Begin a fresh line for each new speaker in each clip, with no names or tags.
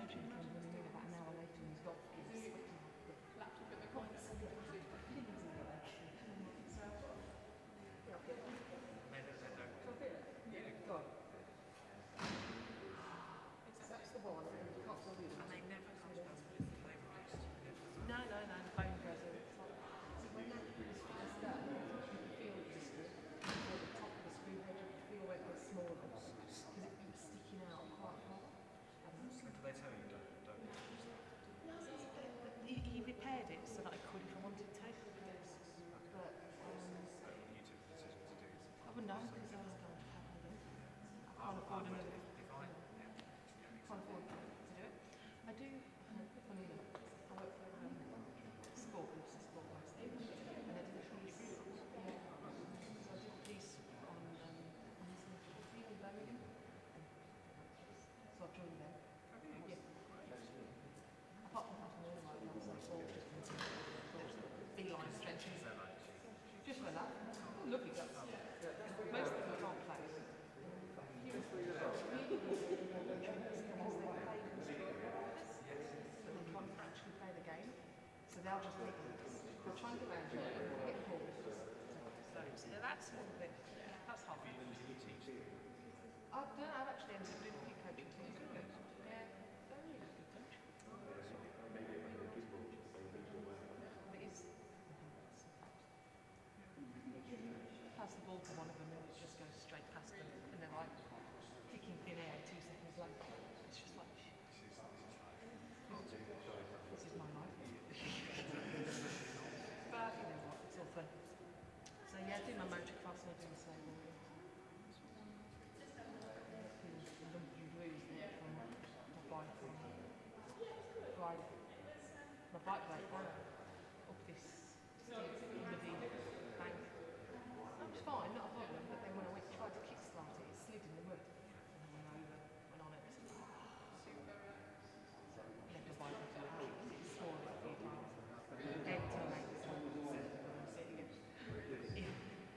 imagine him running in about an hour later and his dog is sweating like the laptop in the corner. So he's got pins in the leg. Yeah, go on. That's the one. You can't tell me.
And they never come to us with the
No, the bone goes over. So when that is first done, you can feel it just before the top of the screw head, you can feel where it gets smaller because it's sticking out quite hard.
So do they tell you don't use that?
He repaired it so that I could if I wanted to. But
You took the decision to do it.
I wouldn't know because I was going to have again. I can't afford another. Can't afford to do it. I do, funny enough, I work for sport, which is sport magazine, and I did a piece. Yeah. So I did a piece on this in Birmingham. So I've joined them. Yeah. Apart from having all my ones, like all just beeline stretches. Just like that. Lovely guys. Most of them can't play. But they can't actually play the game. So they'll just make they'll try and get around you and get balls. So that's a little bit, that's hard. I've actually ended up doing a few coaching too. Yeah, very good coach. But it's pass the ball to one of them and it just goes straight past them and they're like kicking thin air 2 seconds later. It's just like this is my life. But you know what, it's all fun. So yeah, I do my motor class and I do the same. My bike ride up this steep muddy bank. It was fine, not a problem, but then when I tried to kickstart it, it slid in the mud. And I went over, went on it. Left my bike up and kicked it, swore it a few times. Gave it to my mate, so I'm sitting again.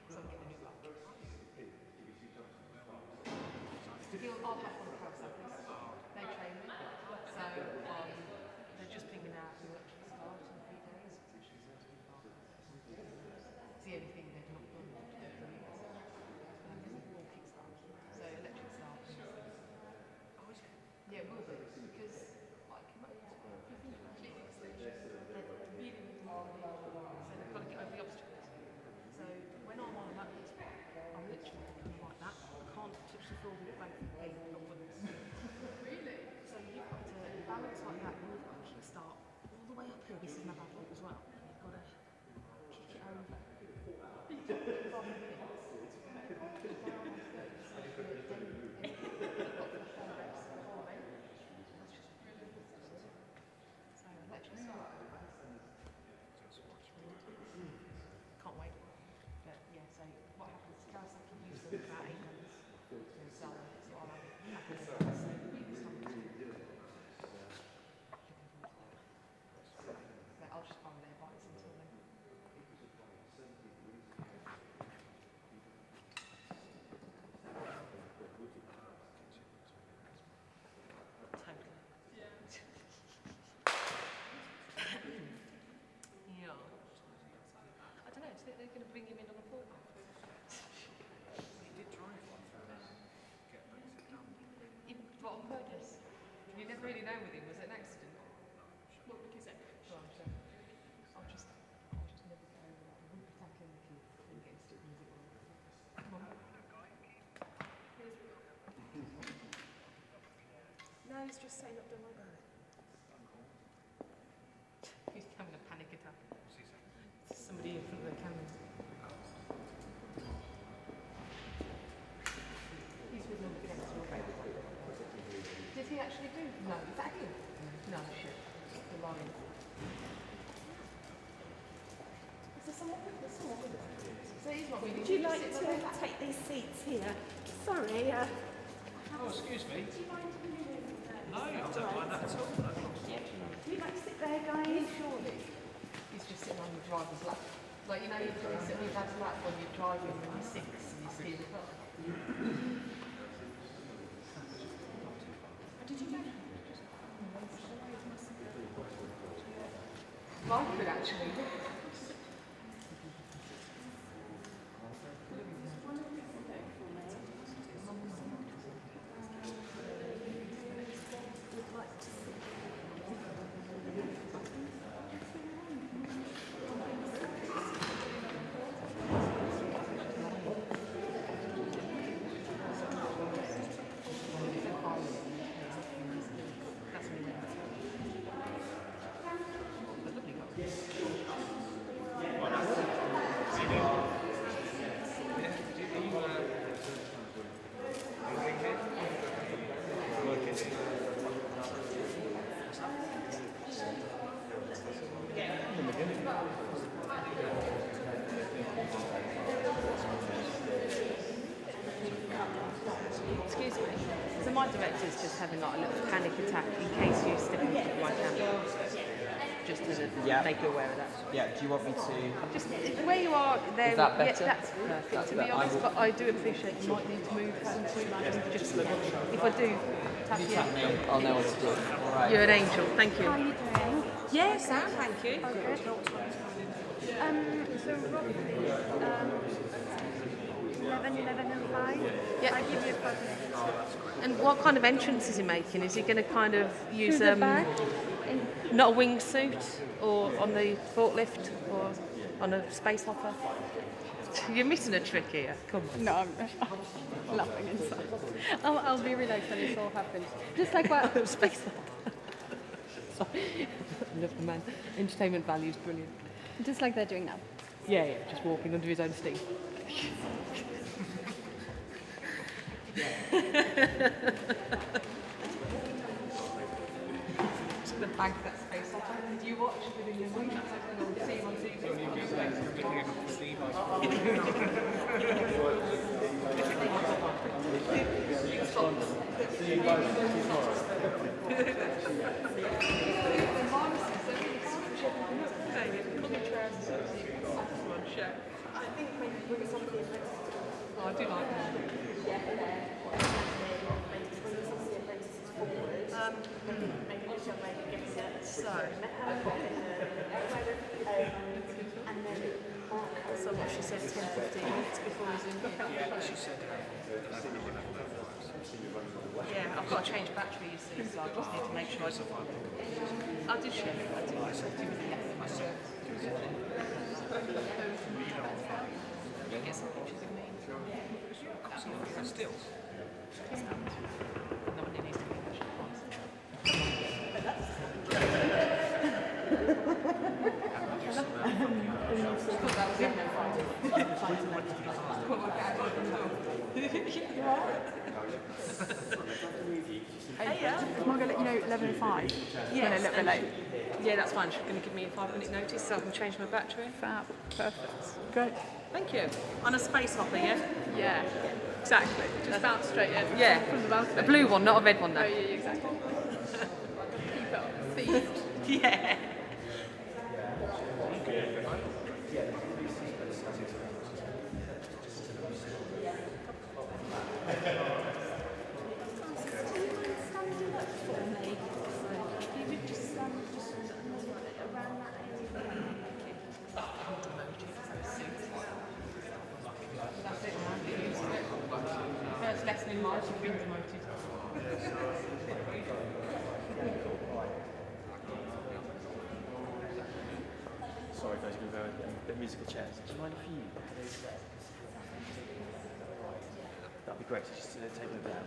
So I'm getting a new bike. I'll have one of the they train me. So they're just picking out the electric start in a few days. It's the only thing they've not done for 2 years. All kickstart. So electric start.
Oh, is it?
Yeah, it will be. Because, like, if you think about clinics, they're really hard. So they've got to get over the obstacles. So when I'm on a motorbike, I'm literally like that. I can't touch the floor with both feet upwards. Really? So you've got to balance like that, and you've got to kickstart all the way up here. This is my bad foot as well. You've got to kick it over. 5 minutes. So electric start. Can't wait. But yeah, so what happens is Kawasaki use them about 8 months to sell them. So I'll have it happen. So but I'll just borrow their bikes until then. Totally. Yeah. Yeah. I don't know, do you think they're going to bring him in on a forklift?
He did drive one through there. Get Brexit done.
What, on purpose? You never really know with him, was it an accident? What, because it? Well, I'm sure. I'll just never go over that. I wouldn't be tackling the kid and getting stuck music on. Come on. No, he's just saying, don't worry about it. He's having a panic attack.
What's he saying?
Somebody in front of the cameras. He's with number 10. Did he actually do? No, is that him? No, shit. The lion. Is there someone with us? So he's not really.
Would you like to take these seats here? Sorry.
Oh, excuse me.
Do you mind moving?
No, I don't mind that at all. No.
Yeah. Do you like to sit there, guys?
Surely he's just sitting on the driver's lap. Like, you know, you sit on your dad's lap when you're driving when you're 6 and you see the car.
Did you know?
I could actually. Excuse me. So my director's just having like a little panic attack in case you step on my camera. Just to make you aware of that.
Yeah, do you want me to...
Just where you are there.
Is that better?
Yeah, that's perfect
That's
to
better.
be honest, but I do appreciate you might need to move just if I do tap you.
Tap me, I'll know what to do. All right.
You're an angel, thank you.
How are you doing?
Yes, Sam, thank you.
Oh, good. So roughly, 11, 11 and 5.
Yeah.
I give you a couple.
And what kind of entrance is he making? Is he going to kind of use
Through the back.
not a wingsuit or on the forklift or on a space hopper? You're missing a trick here. Come on.
No, I'm laughing inside. I'll be relaxed when this all happens. Just like what?
Space hopper. Sorry. Love the man. Entertainment value is brilliant.
Just like they're doing now.
Yeah, just walking under his own steam. The bank that space hopper. Did you watch within your week? See on TV? I think maybe bring somebody Oh, I do like that. So what she said 10-15 minutes before we zoomed in.
Yeah, she said
Yeah, I've got to change battery, you see, so I just need to make sure I did share it. I did. I said. Get some pictures of me.
Stills.
Nobody needs to be
Hey, yeah. Am I going to let you know 11 and 5?
Yeah,
a little bit late.
Yeah, that's fine. She's going to give me a 5-minute notice so I can change my battery.
Fab. Perfect. Great.
Thank you. On a space hopper, yeah?
Yeah. Exactly. Just bounce straight in.
Yeah.
From the balcony.
A blue one, not a red one,
Oh,
though.
yeah, exactly. Keep it up. Thieved.
Yeah. First lesson in life, you've been demoted.
Sorry guys, we've got the musical chairs. Do you mind if you... That'd be great, so just take them down.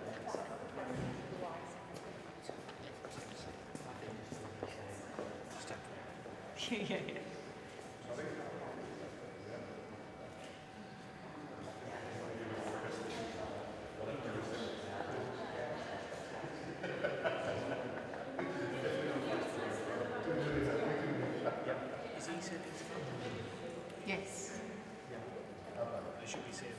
Yeah.
Is he said it's fun?
Yes.
They should be seeing it.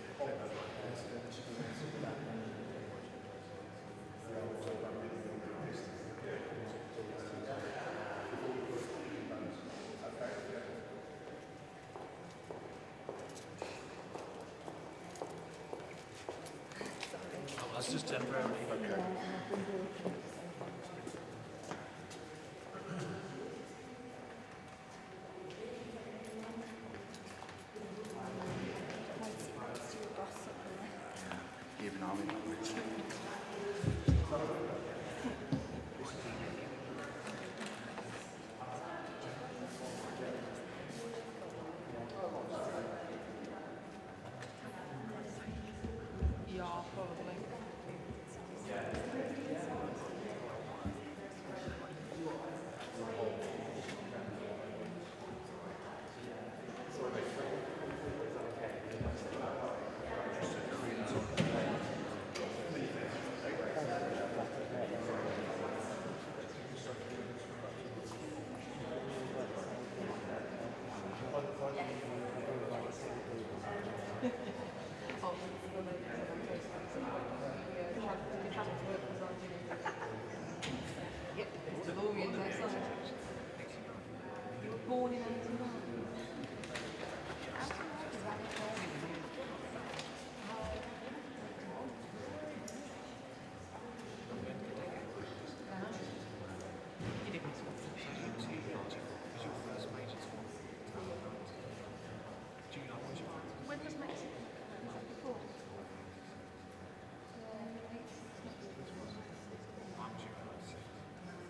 Oh, that's just temporarily. Okay.
Yeah, probably. Yep, it's glorious outside. You were born in 89. You did miss one. When was Mexico? Before.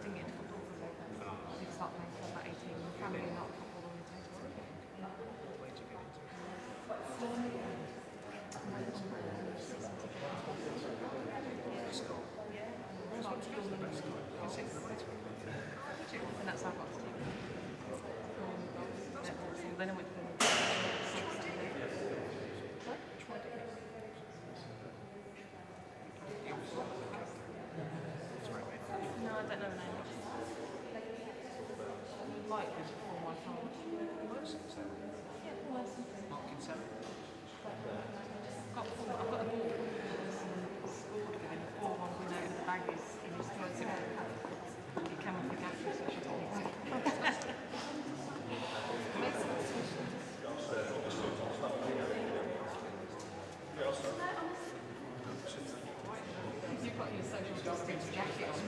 Didn't get to football for like that. I did start playing for about 18. Family not football orientated. And that's how I got to team. Then I went to the No, I don't know the name. Might be before my time. Yeah, Wilson. I've got a ball. Scored with him 4-1 win over the Baggies. He was throws it out. He came off the gantry, so she told me to. You've got your social justice jacket on.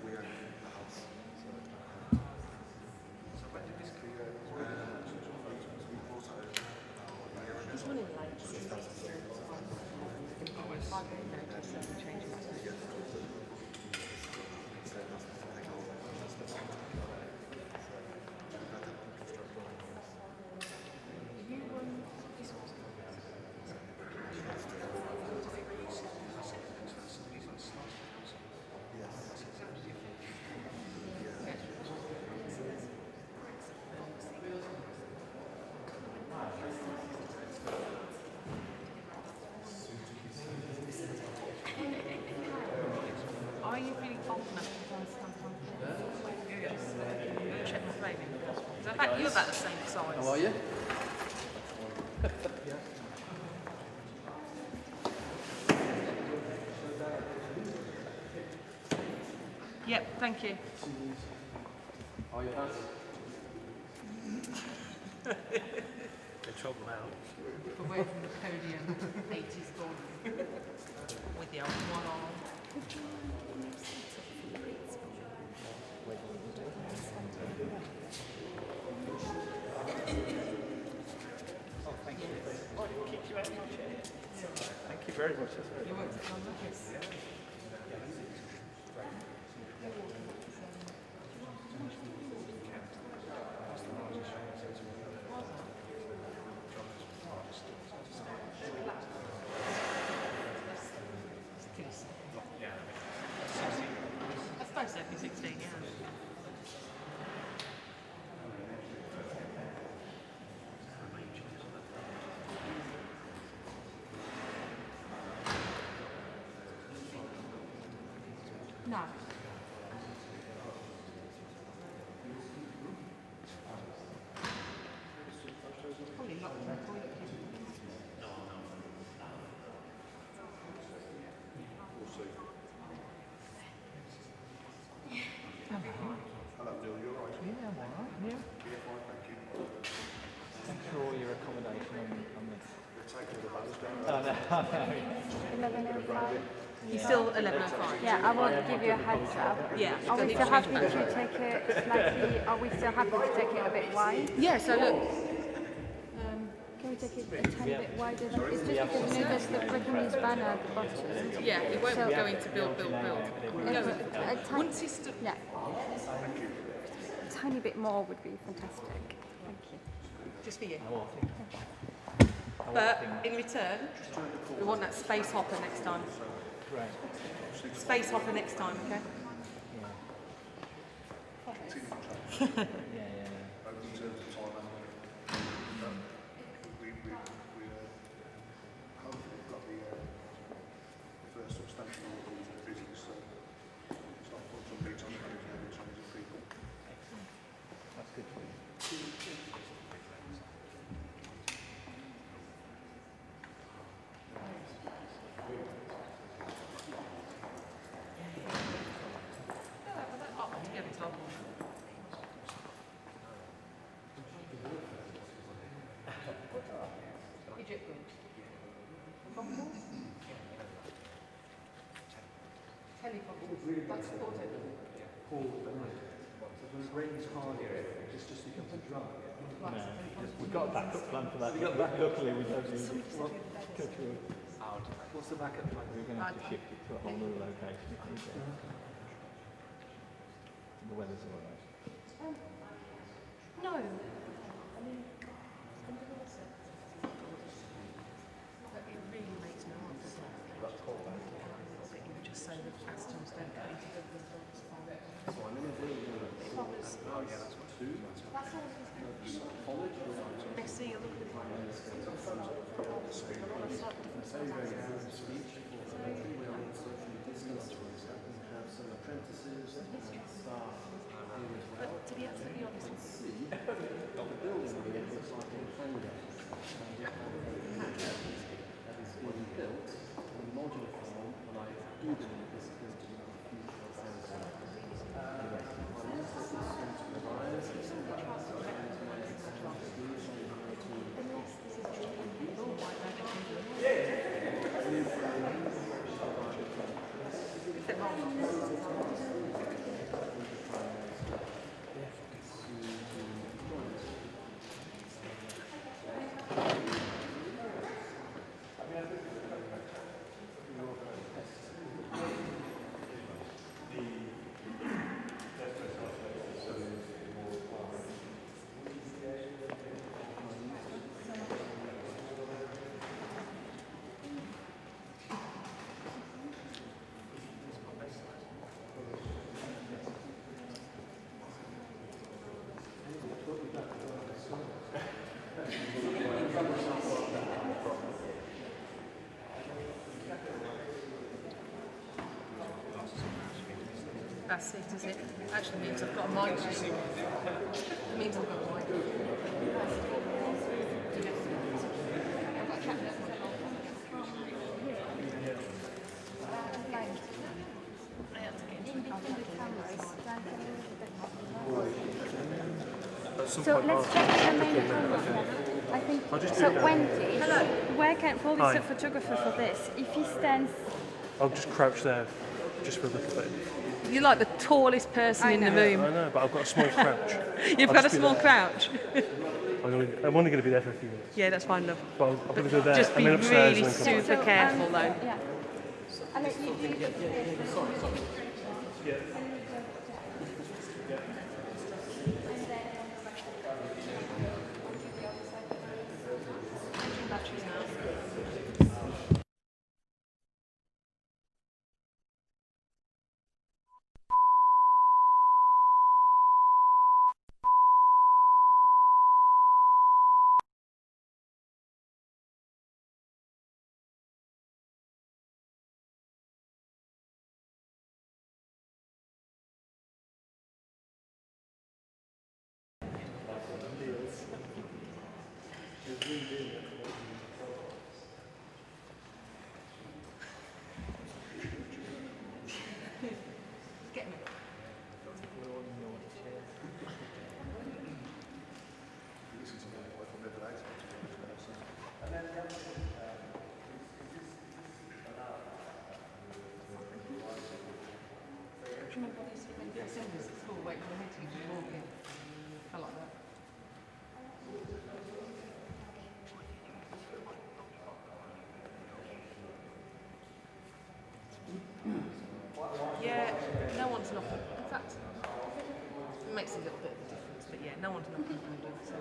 We own the house.
This one in Leipzig. Are you feeling old enough to stand on check my baby? You're about the same size.
How are you?
Yep, thank you.
Are you fast?
They trouble out.
Away from the podium, 80s born. With the old one arm.
Oh, thank you. Oh, it kicked you out of your chair.
Thank you very much. That's very
You worked at London? Yes. I suppose so, if you're 16, yeah. No. Probably locked in the toilet.
Hello, Bill, you all right?
Yeah, I'm alright. Yeah.
Yeah, fine, thank you.
Thanks for all your accommodation on this.
We're taking the buttons down.
Oh, no, no.
11:05.
He's still 11:05.
Yeah, I will give you a heads up.
Yeah.
Are
so I
we
need
still
to change
happy
back.
to take it slightly? Are we still happy to take it a bit wide?
Yeah. So look.
Can we take it a tiny bit wider? It's just because you know there's the Brittany's banner at the bottom.
Yeah. It won't
So-
be going to build. Once he's still.
Yeah. A tiny bit more would be fantastic. Thank you.
Just for you. But in return, we want that space hopper next time.
Right.
Space hopper next time, okay?
Yeah, yeah.
In terms of time, we hopefully got the first substantial order of the business, so it's not put some beats on the page in terms of people.
That's good for you. We've got a backup plan for that. Luckily, we don't need it. What's the backup plan? We're going to have to shift it to a whole new location if need be. The weather's all right.
No. It really makes no odds. That you just say that Astons don't go into the results. Messi, you look at but to be absolutely honest, that's it, is it? Actually means I've got a mic. It means I've got a mic.
So let's check the main camera. I think so. Wendy, where can Paul is a photographer for this? If he stands,
I'll just crouch there, just for a little bit.
You're like the tallest person in the room.
I know, but I've got a small crouch.
You've got a small crouch.
I'm only going to be there for a few minutes.
Yeah, that's fine, love.
But I'm going to go there.
Just be
and then upstairs
really
and then come back.
super careful, though.
yeah. I'll let you do this.
remember these when you assemblies at school, waiting for the meeting and walking? I like that. Yeah, no one's knocking. In fact, it makes a little bit of a difference, but yeah, no one's knocking on the door. So.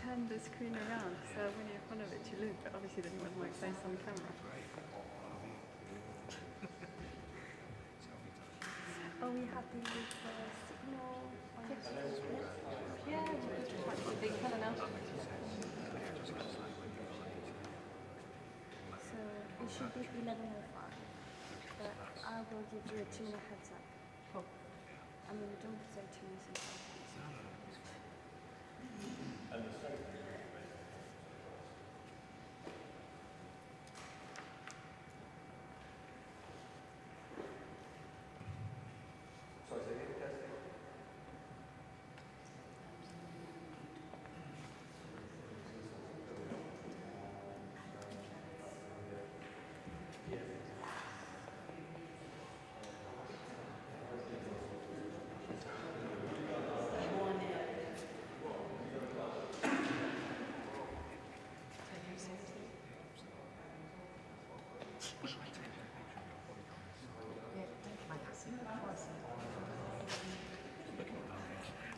Turn the screen around, so when you're in front of it you look, but obviously then you want my face on camera. Oh, we have the signal on the
Yeah, the big colour now.
So it should be 11:05, but I will give you a 2-minute heads up.
Cool.
I mean, don't say 2 minutes and 5 minutes.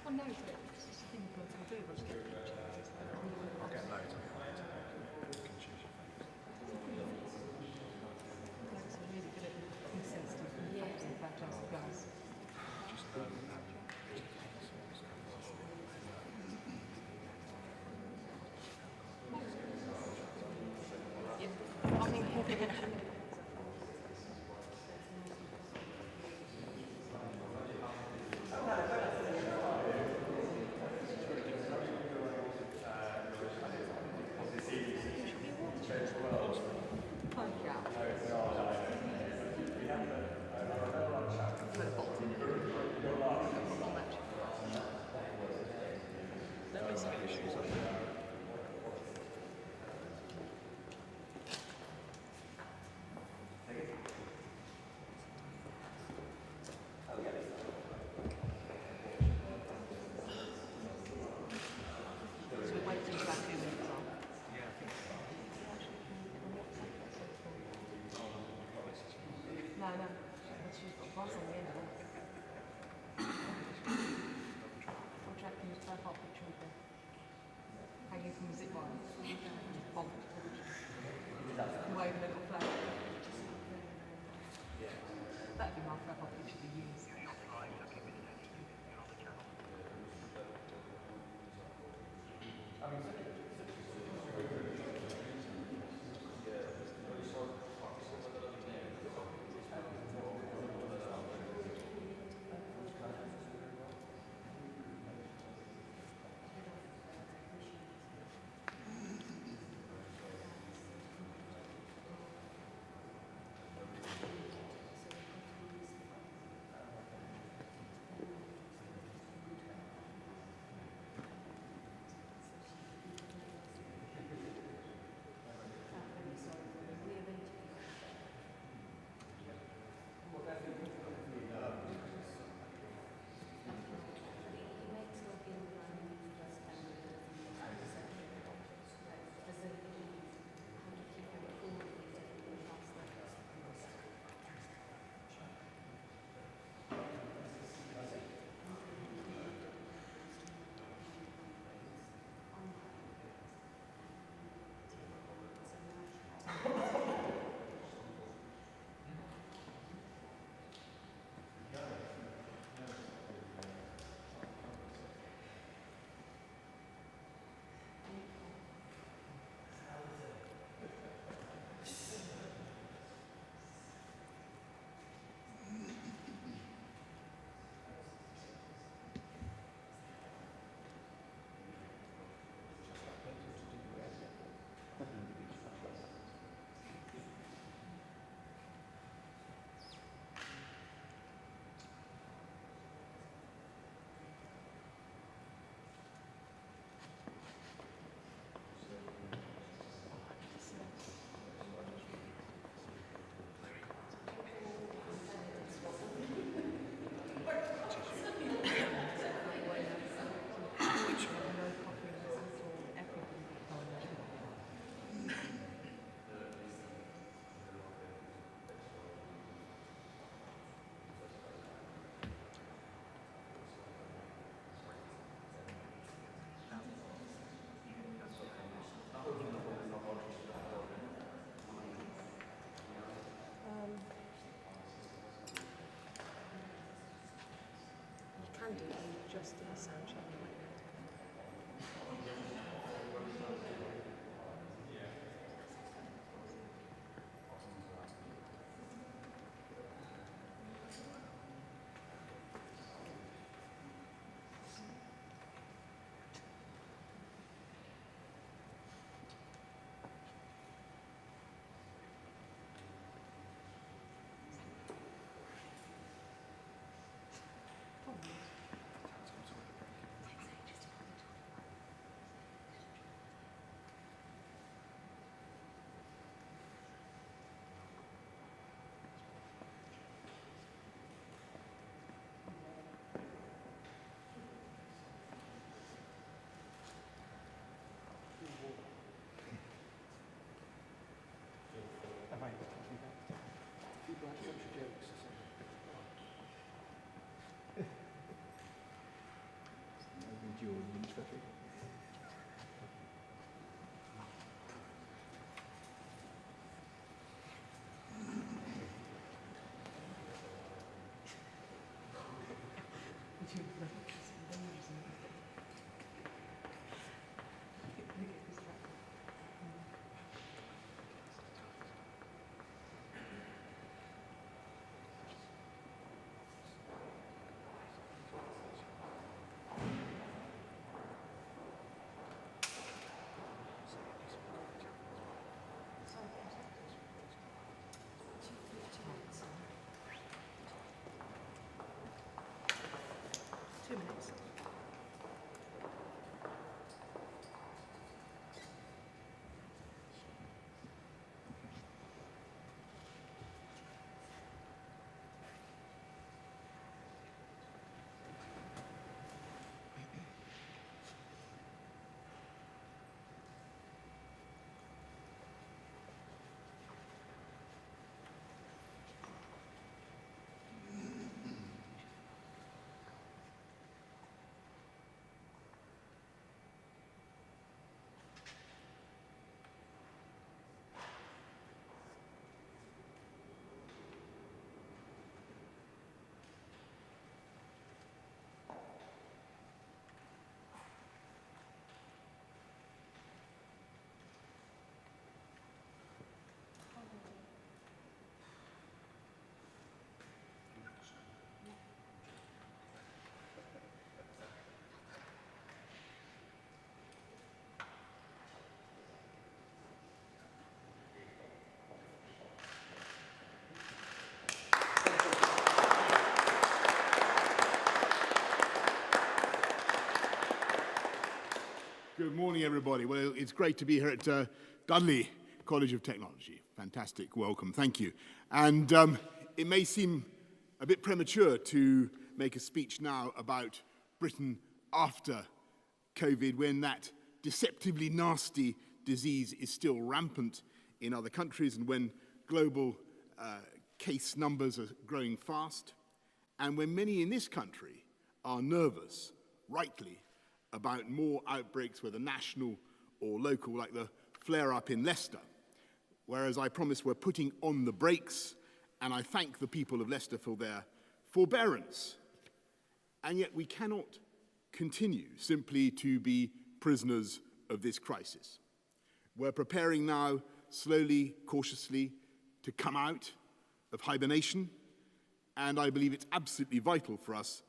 Oh no, it's just a thing you can do, but just get pictures.
I'll get loads of photos. You can choose your favourites.
It's really good at insensitive facts and photos of guys.
Just
Yep. I mean, no, no. She's got glass on the end of it. I'll check in his profile picture of her. Hanging from the zip line. Bomb. Waving a little flag. That'd be my profile picture for years. adjusting the sound channel.
Good morning, everybody. Well, it's great to be here at Dudley College of Technology. Fantastic welcome. Thank you. And it may seem a bit premature to make a speech now about Britain after COVID, when that deceptively nasty disease is still rampant in other countries and when global case numbers are growing fast, and when many in this country are nervous, rightly, about more outbreaks, whether national or local, like the flare-up in Leicester. Whereas I promise we're putting on the brakes, and I thank the people of Leicester for their forbearance. And yet we cannot continue simply to be prisoners of this crisis. We're preparing now, slowly, cautiously, to come out of hibernation, and I believe it's absolutely vital for us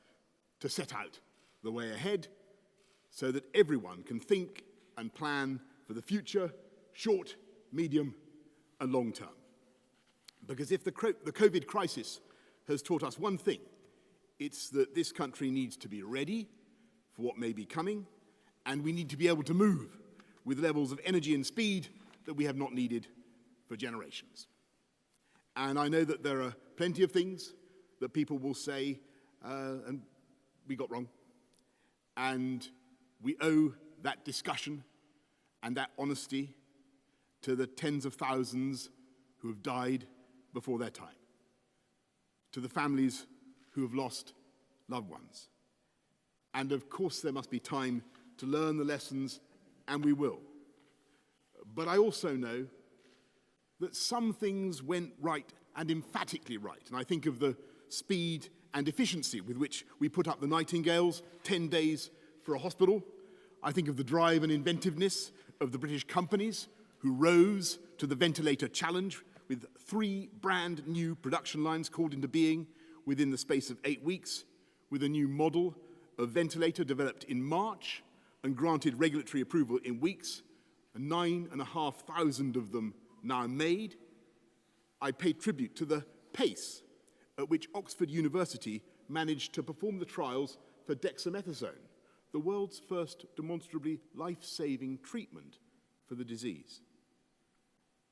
to set out the way ahead so that everyone can think and plan for the future, short, medium, and long term. Because if the COVID crisis has taught us one thing, it's that this country needs to be ready for what may be coming, and we need to be able to move with levels of energy and speed that we have not needed for generations. And I know that there are plenty of things that people will say, and we got wrong. And we owe that discussion and that honesty to the tens of thousands who have died before their time, to the families who have lost loved ones. And of course there must be time to learn the lessons, and we will. But I also know that some things went right, and emphatically right. And I think of the speed and efficiency with which we put up the Nightingales, 10 days for a hospital. I think of the drive and inventiveness of the British companies who rose to the ventilator challenge with 3 brand new production lines called into being within the space of 8 weeks, with a new model of ventilator developed in March and granted regulatory approval in weeks, and 9,500 of them now made. I pay tribute to the pace at which Oxford University managed to perform the trials for dexamethasone, the world's first demonstrably life-saving treatment for the disease.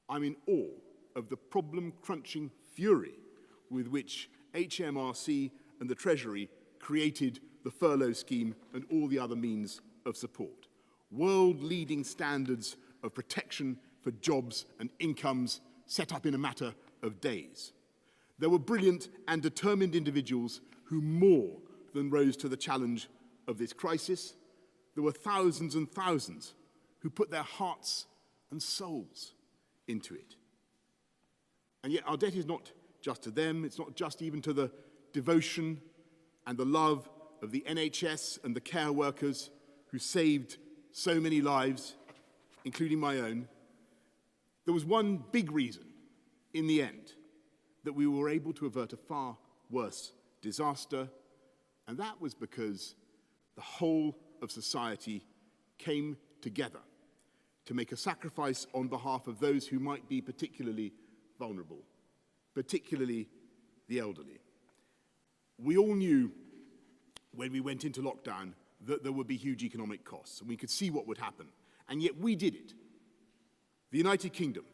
I'm in awe of the problem-crunching fury with which HMRC and the Treasury created the furlough scheme and all the other means of support. World-leading standards of protection for jobs and incomes set up in a matter of days. There were brilliant and determined individuals who more than rose to the challenge of this crisis. There were thousands and thousands who put their hearts and souls into it. And yet our debt is not just to them, it's not just even to the devotion and the love of the NHS and the care workers who saved so many lives, including my own. There was one big reason, in the end, that we were able to avert a far worse disaster, and that was because the whole of society came together to make a sacrifice on behalf of those who might be particularly vulnerable, particularly the elderly. We all knew when we went into lockdown that there would be huge economic costs, and we could see what would happen, and yet we did it. The United Kingdom,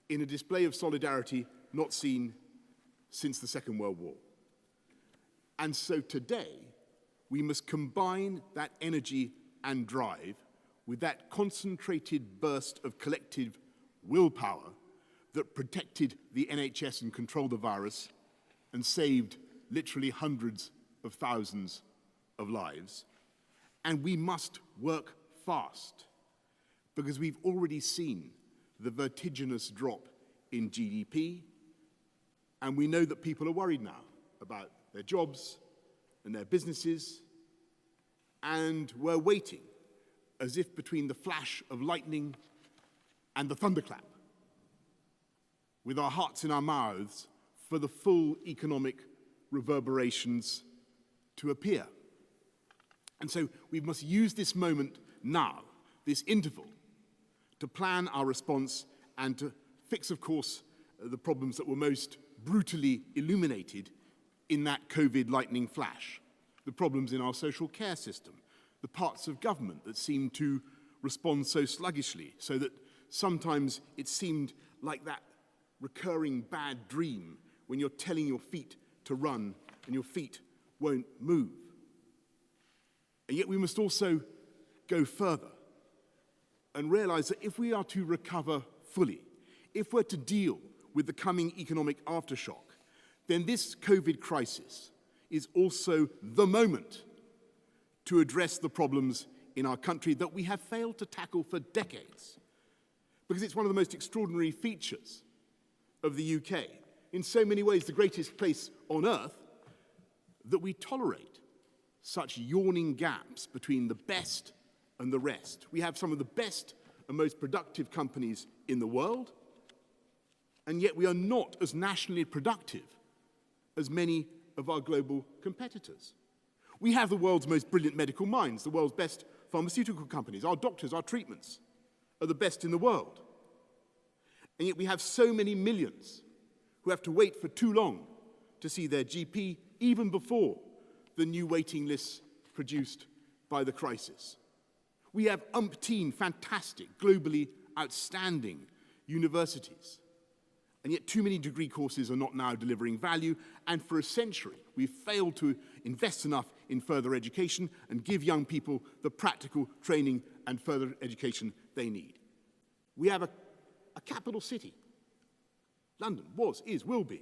in a display of solidarity not seen since the Second World War. And so today, we must combine that energy and drive with that concentrated burst of collective willpower that protected the NHS and controlled the virus and saved literally hundreds of thousands of lives. And we must work fast, because we've already seen the vertiginous drop in GDP, and we know that people are worried now about their jobs and their businesses, and we're waiting as if between the flash of lightning and the thunderclap, with our hearts in our mouths, for the full economic reverberations to appear. And so we must use this moment now, this interval, to plan our response and to fix, of course, the problems that were most brutally illuminated in that COVID lightning flash. The problems in our social care system, the parts of government that seemed to respond so sluggishly, so that sometimes it seemed like that recurring bad dream when you're telling your feet to run and your feet won't move. And yet we must also go further and realize that if we are to recover fully, if we're to deal with the coming economic aftershock, then this COVID crisis is also the moment to address the problems in our country that we have failed to tackle for decades. Because it's one of the most extraordinary features of the UK, in so many ways the greatest place on earth, that we tolerate such yawning gaps between the best and the rest. We have some of the best and most productive companies in the world, and yet we are not as nationally productive as many of our global competitors. We have the world's most brilliant medical minds, the world's best pharmaceutical companies. Our doctors, our treatments are the best in the world. And yet we have so many millions who have to wait for too long to see their GP, even before the new waiting lists produced by the crisis. We have umpteen fantastic, globally outstanding universities. And yet too many degree courses are not now delivering value, and for a century we've failed to invest enough in further education and give young people the practical training and further education they need. We have a capital city. London was, is, will be,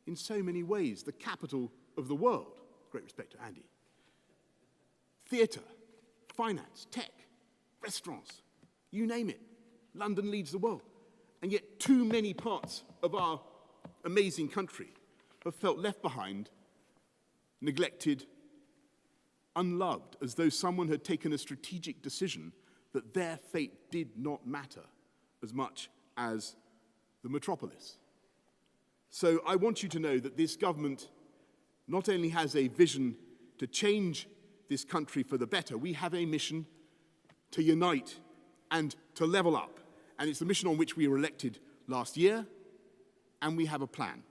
in so many ways, the capital of the world. Great respect to Andy. Theatre, finance, tech, restaurants, you name it. London leads the world. And yet too many parts of our amazing country have felt left behind neglected, unloved, as though someone had taken a strategic decision that their fate did not matter as much as the metropolis. So I want you to know that this government not only has a vision to change this country for the better, we have a mission to unite and to level up. And it's the mission on which we were elected last year, and we have a plan.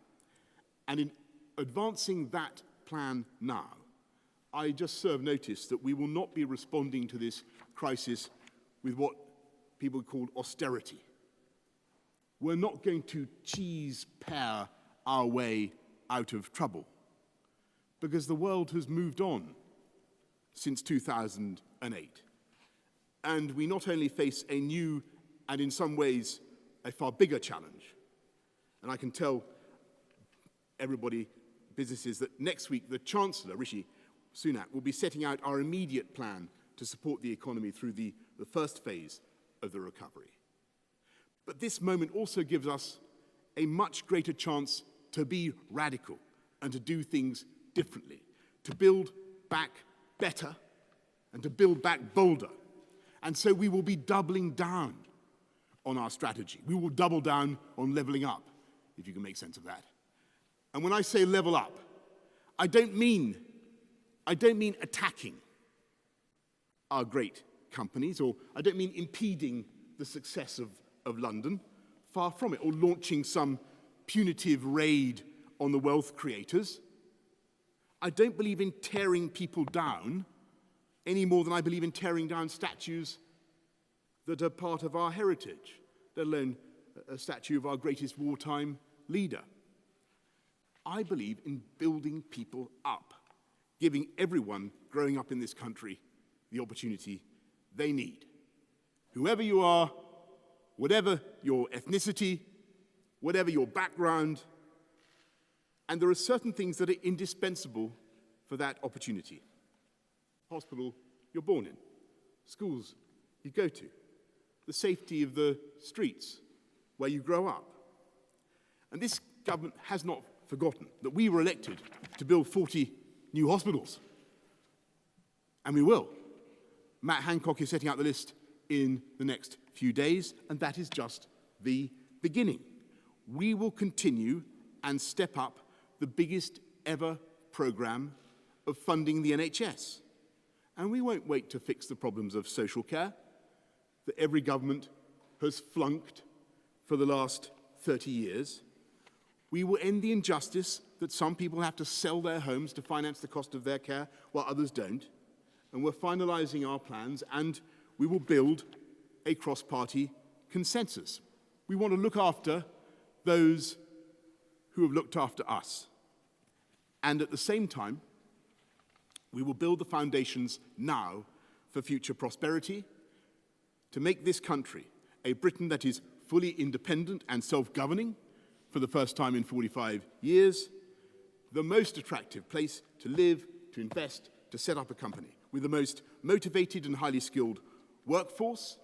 And in advancing that plan now, I just serve notice that we will not be responding to this crisis with what people call austerity. We're not going to cheese-pear our way out of trouble, because the world has moved on since 2008. And we not only face a new and in some ways a far bigger challenge, and I can tell everybody, businesses, that next week the Chancellor, Rishi Sunak, will be setting out our immediate plan to support the economy through the first phase of the recovery. But this moment also gives us a much greater chance to be radical and to do things differently, to build back better and to build back bolder. And so we will be doubling down on our strategy. We will double down on leveling up, if you can make sense of that. And when I say level up, I don't mean attacking our great companies, or I don't mean impeding the success of London, far from it, or launching some punitive raid on the wealth creators. I don't believe in tearing people down any more than I believe in tearing down statues that are part of our heritage, let alone a statue of our greatest wartime leader. I believe in building people up, giving everyone growing up in this country the opportunity they need. Whoever you are, whatever your ethnicity, whatever your background, and there are certain things that are indispensable for that opportunity. Hospital you're born in, schools you go to, the safety of the streets where you grow up. And this government has not forgotten that we were elected to build 40 new hospitals. And we will. Matt Hancock is setting out the list in the next few days, and that is just the beginning. We will continue and step up the biggest ever programme of funding the NHS. And we won't wait to fix the problems of social care that every government has flunked for the last 30 years. We will end the injustice that some people have to sell their homes to finance the cost of their care while others don't. And we're finalising our plans, and we will build a cross-party consensus. We want to look after those who have looked after us. And at the same time, we will build the foundations now for future prosperity, to make this country a Britain that is fully independent and self-governing for the first time in 45 years, the most attractive place to live, to invest, to set up a company, with the most motivated and highly skilled workforce.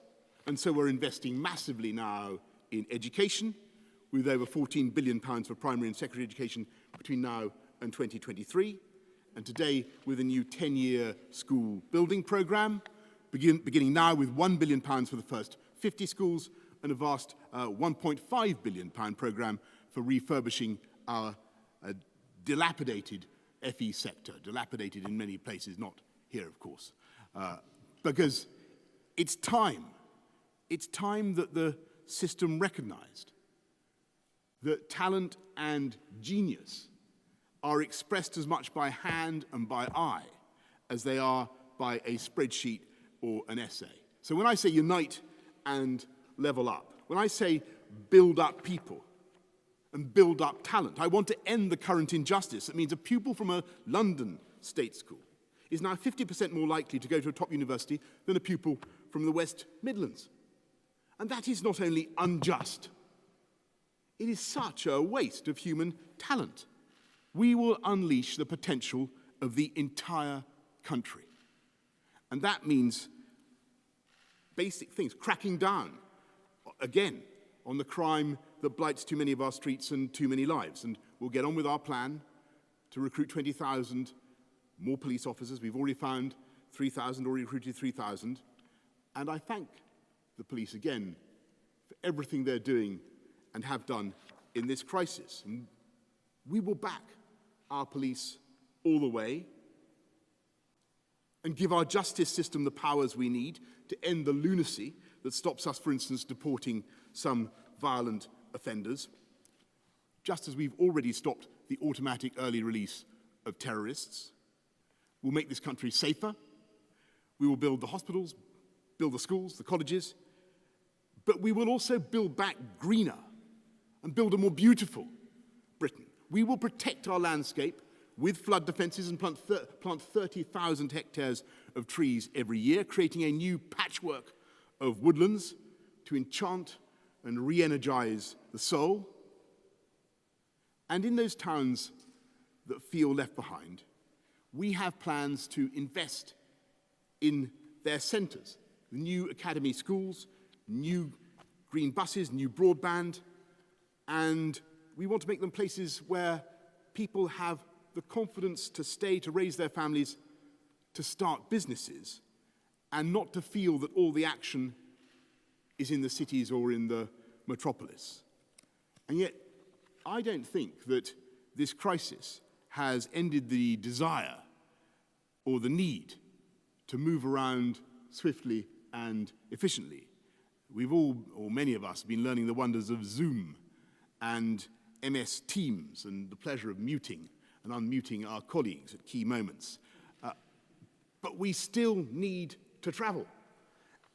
And so we're investing massively now in education, with over £14 billion for primary and secondary education between now and 2023. And today, with a new 10-year school building programme, beginning now with £1 billion for the first 50 schools, and a vast £1.5 billion programme for refurbishing our dilapidated FE sector, dilapidated in many places, not here, of course. Because it's time that the system recognised that talent and genius are expressed as much by hand and by eye as they are by a spreadsheet or an essay. So when I say unite and level up, when I say build up people and build up talent, I want to end the current injustice. That means a pupil from a London state school is now 50% more likely to go to a top university than a pupil from the West Midlands. And that is not only unjust, it is such a waste of human talent. We will unleash the potential of the entire country. And that means basic things, cracking down, again, on the crime that blights too many of our streets and too many lives. And we'll get on with our plan to recruit 20,000 more police officers. We've already found 3,000, already recruited 3,000. And I thank the police again for everything they're doing and have done in this crisis. And we will back our police all the way and give our justice system the powers we need to end the lunacy that stops us, for instance, deporting some violent offenders, just as we've already stopped the automatic early release of terrorists. We'll make this country safer. We will build the hospitals, build the schools, the colleges, but we will also build back greener and build a more beautiful Britain. We will protect our landscape with flood defences and plant 30,000 hectares of trees every year, creating a new patchwork of woodlands to enchant and re-energise the soul. And in those towns that feel left behind, we have plans to invest in their centres, new academy schools, new green buses, new broadband, and we want to make them places where people have the confidence to stay, to raise their families, to start businesses, and not to feel that all the action is in the cities or in the metropolis. And yet, I don't think that this crisis has ended the desire or the need to move around swiftly and efficiently. We've all, or many of us, been learning the wonders of Zoom and MS Teams and the pleasure of muting and unmuting our colleagues at key moments. But we still need to travel.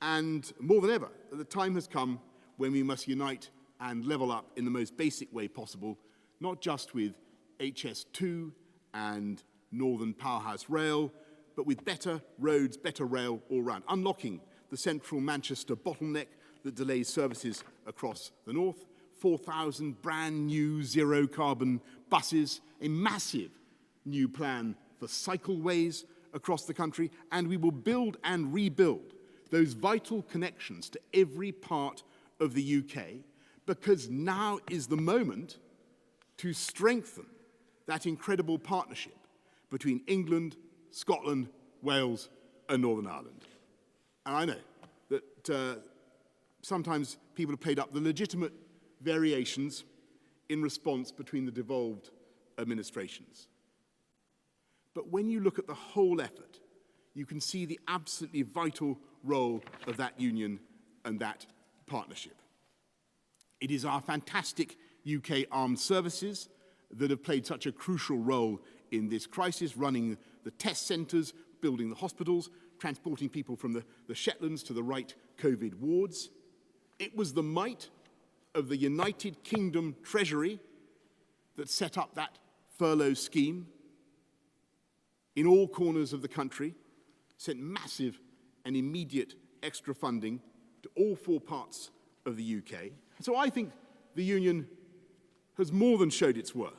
And more than ever, the time has come when we must unite and level up in the most basic way possible, not just with HS2 and Northern Powerhouse Rail, but with better roads, better rail all round, unlocking the central Manchester bottleneck that delays services across the north, 4,000 brand new zero-carbon buses, a massive new plan for cycleways across the country, and we will build and rebuild those vital connections to every part of the UK, because now is the moment to strengthen that incredible partnership between England, Scotland, Wales, and Northern Ireland. And I know that sometimes people have played up the legitimate variations in response between the devolved administrations. But when you look at the whole effort, you can see the absolutely vital role of that union and that partnership. It is our fantastic UK armed services that have played such a crucial role in this crisis, running the test centres, building the hospitals, transporting people from the Shetlands to the right COVID wards. It was the might of the United Kingdom Treasury that set up that furlough scheme in all corners of the country, sent massive and immediate extra funding to all four parts of the UK. So I think the union has more than showed its worth.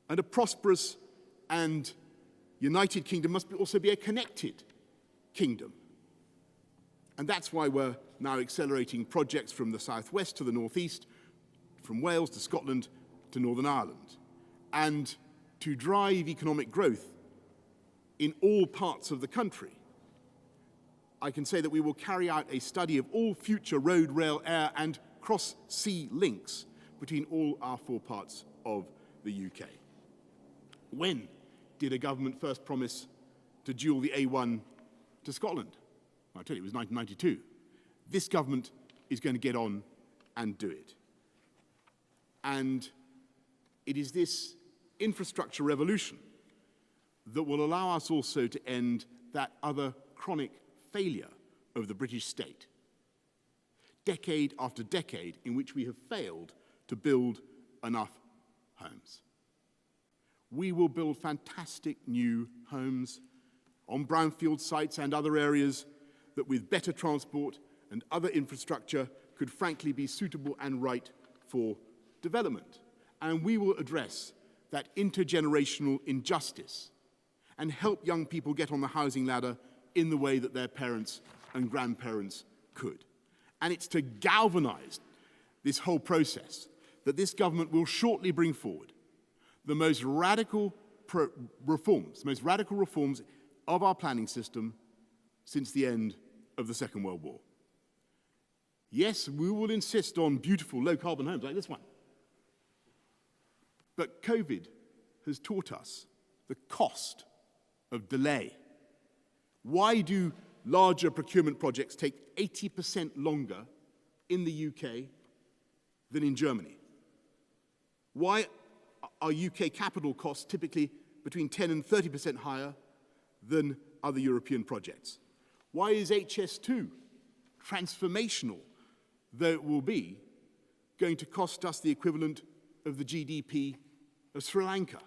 And a prosperous and united kingdom must also be a connected kingdom. And that's why we're now accelerating projects from the southwest to the northeast, from Wales to Scotland to Northern Ireland, and to drive economic growth in all parts of the country. I can say that we will carry out a study of all future road, rail, air, and cross-sea links between all our four parts of the UK. When did a government first promise to dual the A1 to Scotland? Well, I tell you, it was 1992. This government is going to get on and do it. And it is this infrastructure revolution that will allow us also to end that other chronic failure of the British state, decade after decade in which we have failed to build enough homes. We will build fantastic new homes on brownfield sites and other areas that with better transport and other infrastructure could frankly be suitable and right for development. And we will address that intergenerational injustice and help young people get on the housing ladder in the way that their parents and grandparents could. And it's to galvanise this whole process that this government will shortly bring forward the most radical reforms, the most radical reforms of our planning system since the end of the Second World War. Yes, we will insist on beautiful low-carbon homes like this one. But COVID has taught us the cost of delay. Why do larger procurement projects take 80% longer in the UK than in Germany? Why are UK capital costs typically between 10 and 30% higher than other European projects? Why is HS2, transformational though it will be, going to cost us the equivalent of the GDP of Sri Lanka?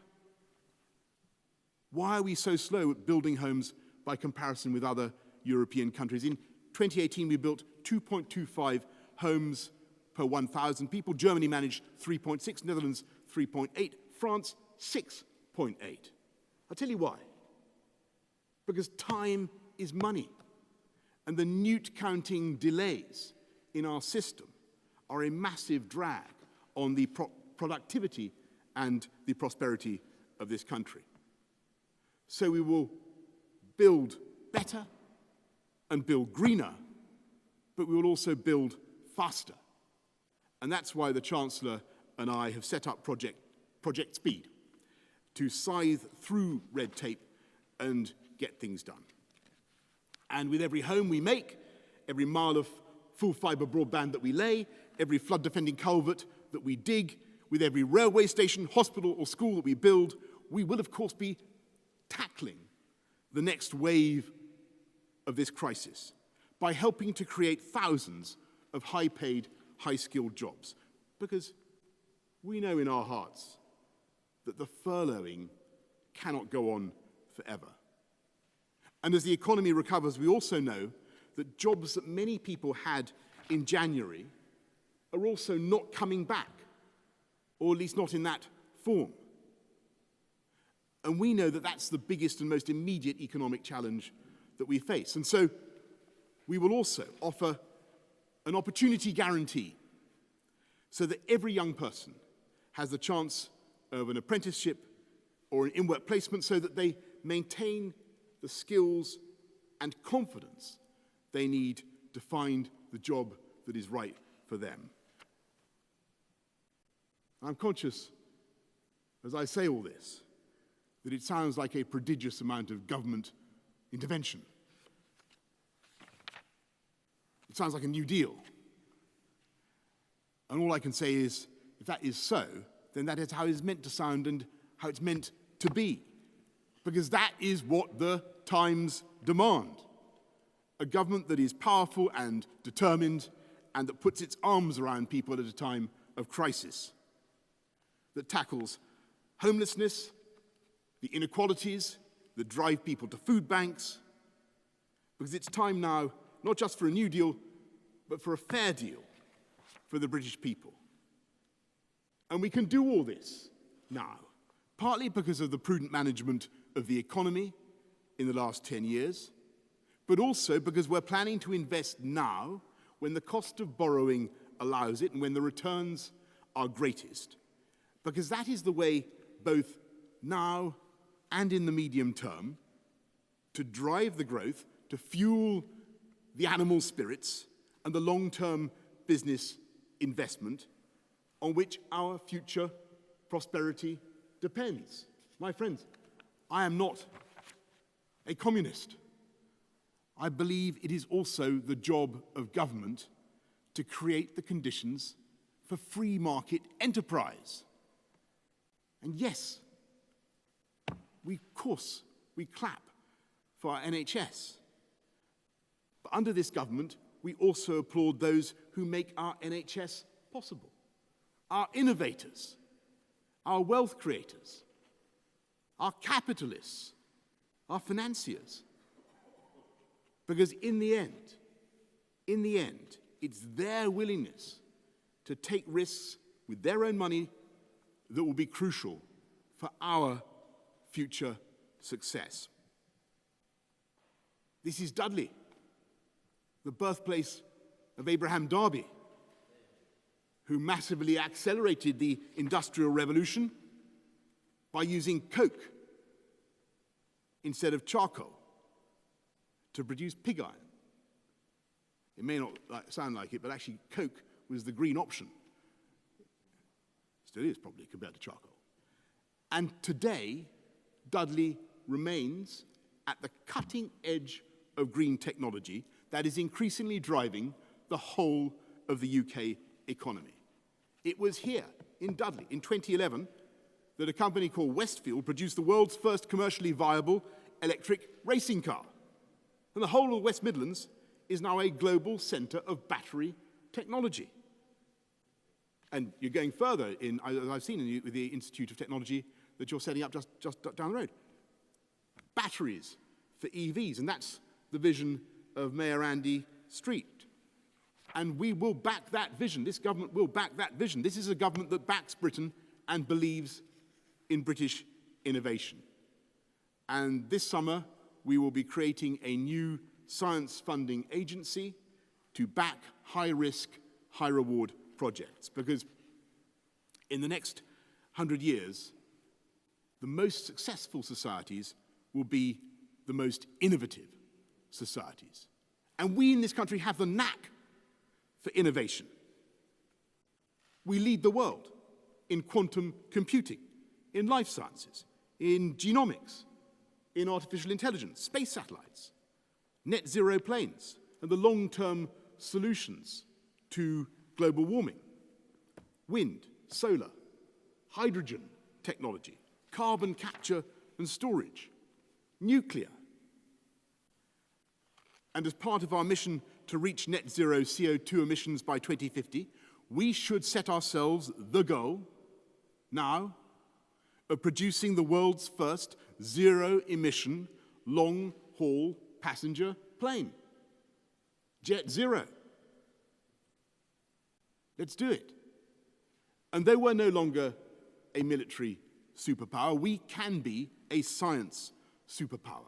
Why are we so slow at building homes by comparison with other European countries? In 2018, we built 2.25 homes per 1,000 people. Germany managed 3.6, Netherlands 3.8, France 6.8. I'll tell you why. Because time is money. And the newt counting delays in our system are a massive drag on the productivity and the prosperity of this country. So we will build better and build greener, but we will also build faster. And that's why the Chancellor and I have set up Project Speed to scythe through red tape and get things done. And with every home we make, every mile of full fibre broadband that we lay, every flood-defending culvert that we dig, with every railway station, hospital or school that we build, we will of course be tackling the next wave of this crisis by helping to create thousands of high-paid, high-skilled jobs. Because we know in our hearts that the furloughing cannot go on forever. And as the economy recovers, we also know that jobs that many people had in January are also not coming back, or at least not in that form. And we know that that's the biggest and most immediate economic challenge that we face. And so we will also offer an opportunity guarantee so that every young person has the chance of an apprenticeship or an in-work placement so that they maintain the skills and confidence they need to find the job that is right for them. I'm conscious, as I say all this, that it sounds like a prodigious amount of government intervention. It sounds like a New Deal. And all I can say is, if that is so, then that is how it's meant to sound and how it's meant to be. Because that is what the times demand. A government that is powerful and determined and that puts its arms around people at a time of crisis. That tackles homelessness, the inequalities that drive people to food banks. Because it's time now, not just for a New Deal, but for a fair deal for the British people. And we can do all this now, partly because of the prudent management of the economy in the last 10 years, but also because we're planning to invest now when the cost of borrowing allows it and when the returns are greatest. Because that is the way, both now and in the medium term, to drive the growth, to fuel the animal spirits and the long-term business investment on which our future prosperity depends. My friends, I am not a communist. I believe it is also the job of government to create the conditions for free market enterprise. And yes, of course, we clap for our NHS. But under this government, we also applaud those who make our NHS possible. Our innovators, our wealth creators, our capitalists, our financiers. Because in the end, it's their willingness to take risks with their own money that will be crucial for our future success. This is Dudley, the birthplace of Abraham Darby, who massively accelerated the Industrial Revolution by using coke instead of charcoal to produce pig iron. It may not sound like it, but actually coke was the green option. Still is probably compared to charcoal. And today, Dudley remains at the cutting edge of green technology that is increasingly driving the whole of the UK economy. It was here in Dudley in 2011 that a company called Westfield produced the world's first commercially viable electric racing car. And the whole of the West Midlands is now a global centre of battery technology. And you're going further in, as I've seen in the Institute of Technology that you're setting up just down the road. Batteries for EVs, and that's the vision of Mayor Andy Street. And we will back that vision. This government will back that vision. This is a government that backs Britain and believes in British innovation. And this summer, we will be creating a new science funding agency to back high-risk, high-reward projects. Because in the next 100 years, the most successful societies will be the most innovative societies. And we in this country have the knack for innovation. We lead the world in quantum computing, in life sciences, in genomics, in artificial intelligence, space satellites, net zero planes, and the long-term solutions to global warming, wind, solar, hydrogen technology, carbon capture and storage, nuclear. And as part of our mission to reach net zero CO2 emissions by 2050, we should set ourselves the goal now of producing the world's first zero-emission long-haul passenger plane. Jet Zero. Let's do it. And though we're no longer a military superpower, we can be a science superpower.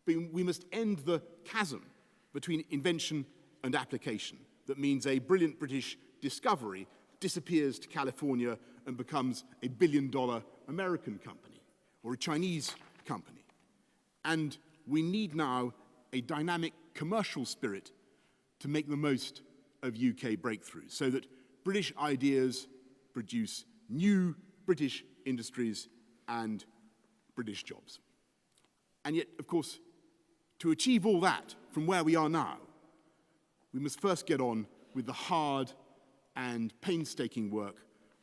But we must end the chasm between invention and application. That means a brilliant British discovery disappears to California and becomes a billion-dollar American company or a Chinese company. And we need now a dynamic commercial spirit to make the most of UK breakthroughs so that British ideas produce new British industries and British jobs. And yet, of course, to achieve all that from where we are now, we must first get on with the hard and painstaking work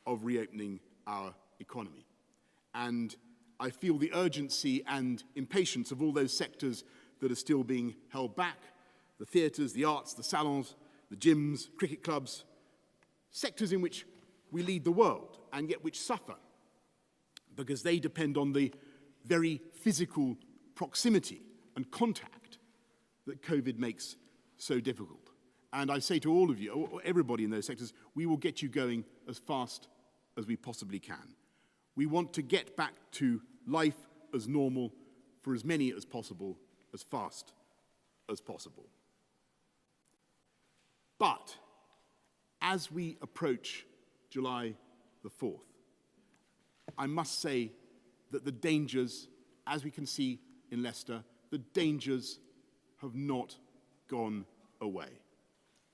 of reopening our economy. And I feel the urgency and impatience of all those sectors that are still being held back, the theatres, the arts, the salons, the gyms, cricket clubs, sectors in which we lead the world and yet which suffer because they depend on the very physical proximity and contact that COVID makes so difficult. And I say to all of you, or everybody in those sectors, we will get you going as fast as we possibly can. We want to get back to life as normal for as many as possible, as fast as possible. But as we approach July the 4th, I must say that the dangers, as we can see in Leicester, the dangers have not gone away.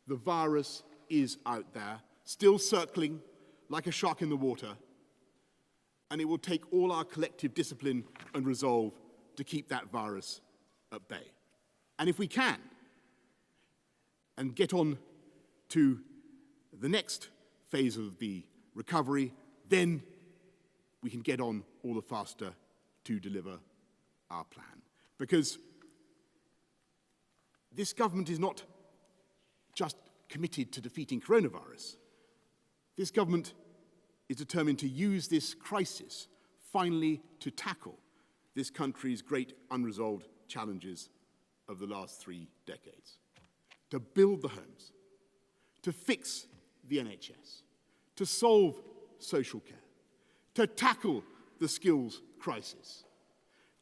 The virus is out there, still circling like a shark in the water, and it will take all our collective discipline and resolve to keep that virus at bay. And if we can, and get on to the next phase of the recovery, then we can get on all the faster to deliver our plan. Because this government is not just committed to defeating coronavirus. This government is determined to use this crisis finally to tackle this country's great unresolved challenges of the last 3 decades. To build the homes, to fix the NHS, to solve social care, to tackle the skills crisis,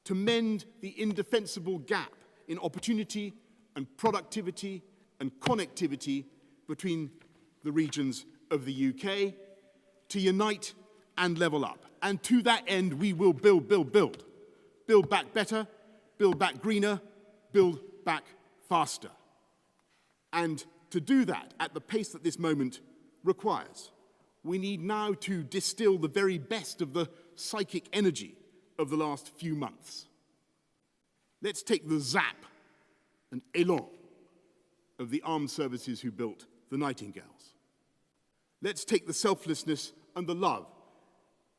to mend the indefensible gap in opportunity and productivity and connectivity between the regions of the UK, to unite and level up. And to that end, we will build. Build back better, build back greener, build back faster. And to do that at the pace that this moment requires, we need now to distill the very best of the psychic energy of the last few months. Let's take the zap and élan of the armed services who built the Nightingales. Let's take the selflessness and the love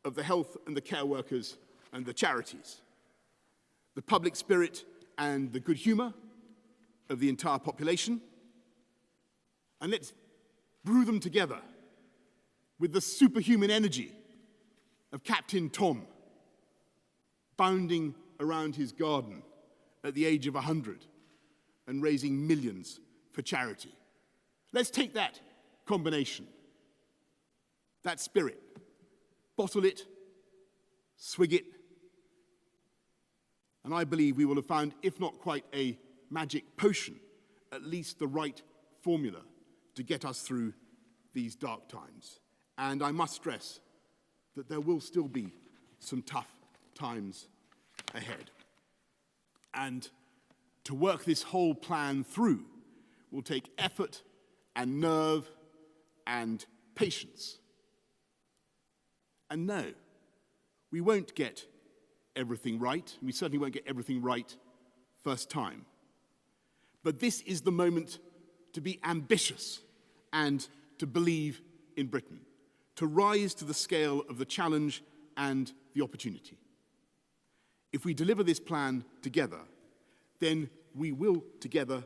of the health and the care workers and the charities, the public spirit and the good humor of the entire population, and let's brew them together with the superhuman energy of Captain Tom, bounding around his garden at the age of 100 and raising millions for charity. Let's take that combination, that spirit, bottle it, swig it, and I believe we will have found, if not quite a magic potion, at least the right formula to get us through these dark times. And I must stress that there will still be some tough times ahead. And to work this whole plan through will take effort and nerve and patience. And no, we won't get everything right. We certainly won't get everything right first time. But this is the moment to be ambitious and to believe in Britain, to rise to the scale of the challenge and the opportunity. If we deliver this plan together, then we will together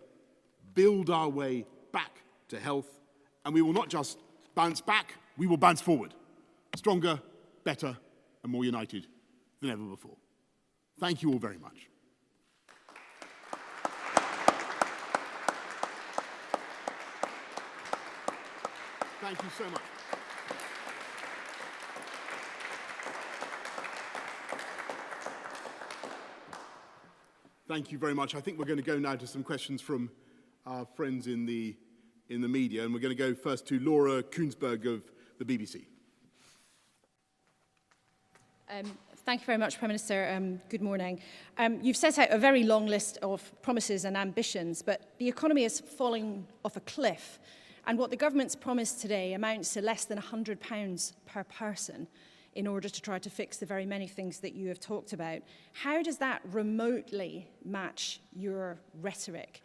build our way back to health, and we will not just bounce back, we will bounce forward, stronger, better, and more united than ever before. Thank you all very much. Thank you so much. Thank you very much. I think we're going to go now to some questions from our friends in the media, and we're going to go first to Laura Koonsberg of the BBC.
Thank you very much, Prime Minister. Good morning. You've set out a very long list of promises and ambitions, but the economy is falling off a cliff, and what the government's promised today amounts to less than £100 per person in order to try to fix the very many things that you have talked about. How does that remotely match your rhetoric?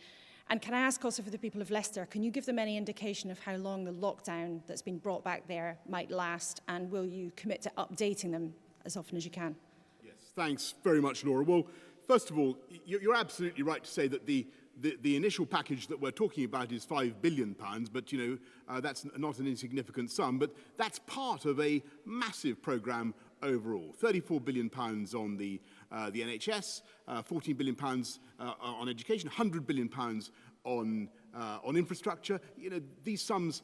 And can I ask also for the people of Leicester, can you give them any indication of how long the lockdown that's been brought back there might last, and will you commit to updating them as often as you can?
Yes, thanks very much, Laura. Well, first of all, you're absolutely right to say that the initial package that we're talking about is £5 billion, but that's not an insignificant sum, but that's part of a massive programme overall. £34 billion on the NHS, £14 billion on education, £100 billion on infrastructure. These sums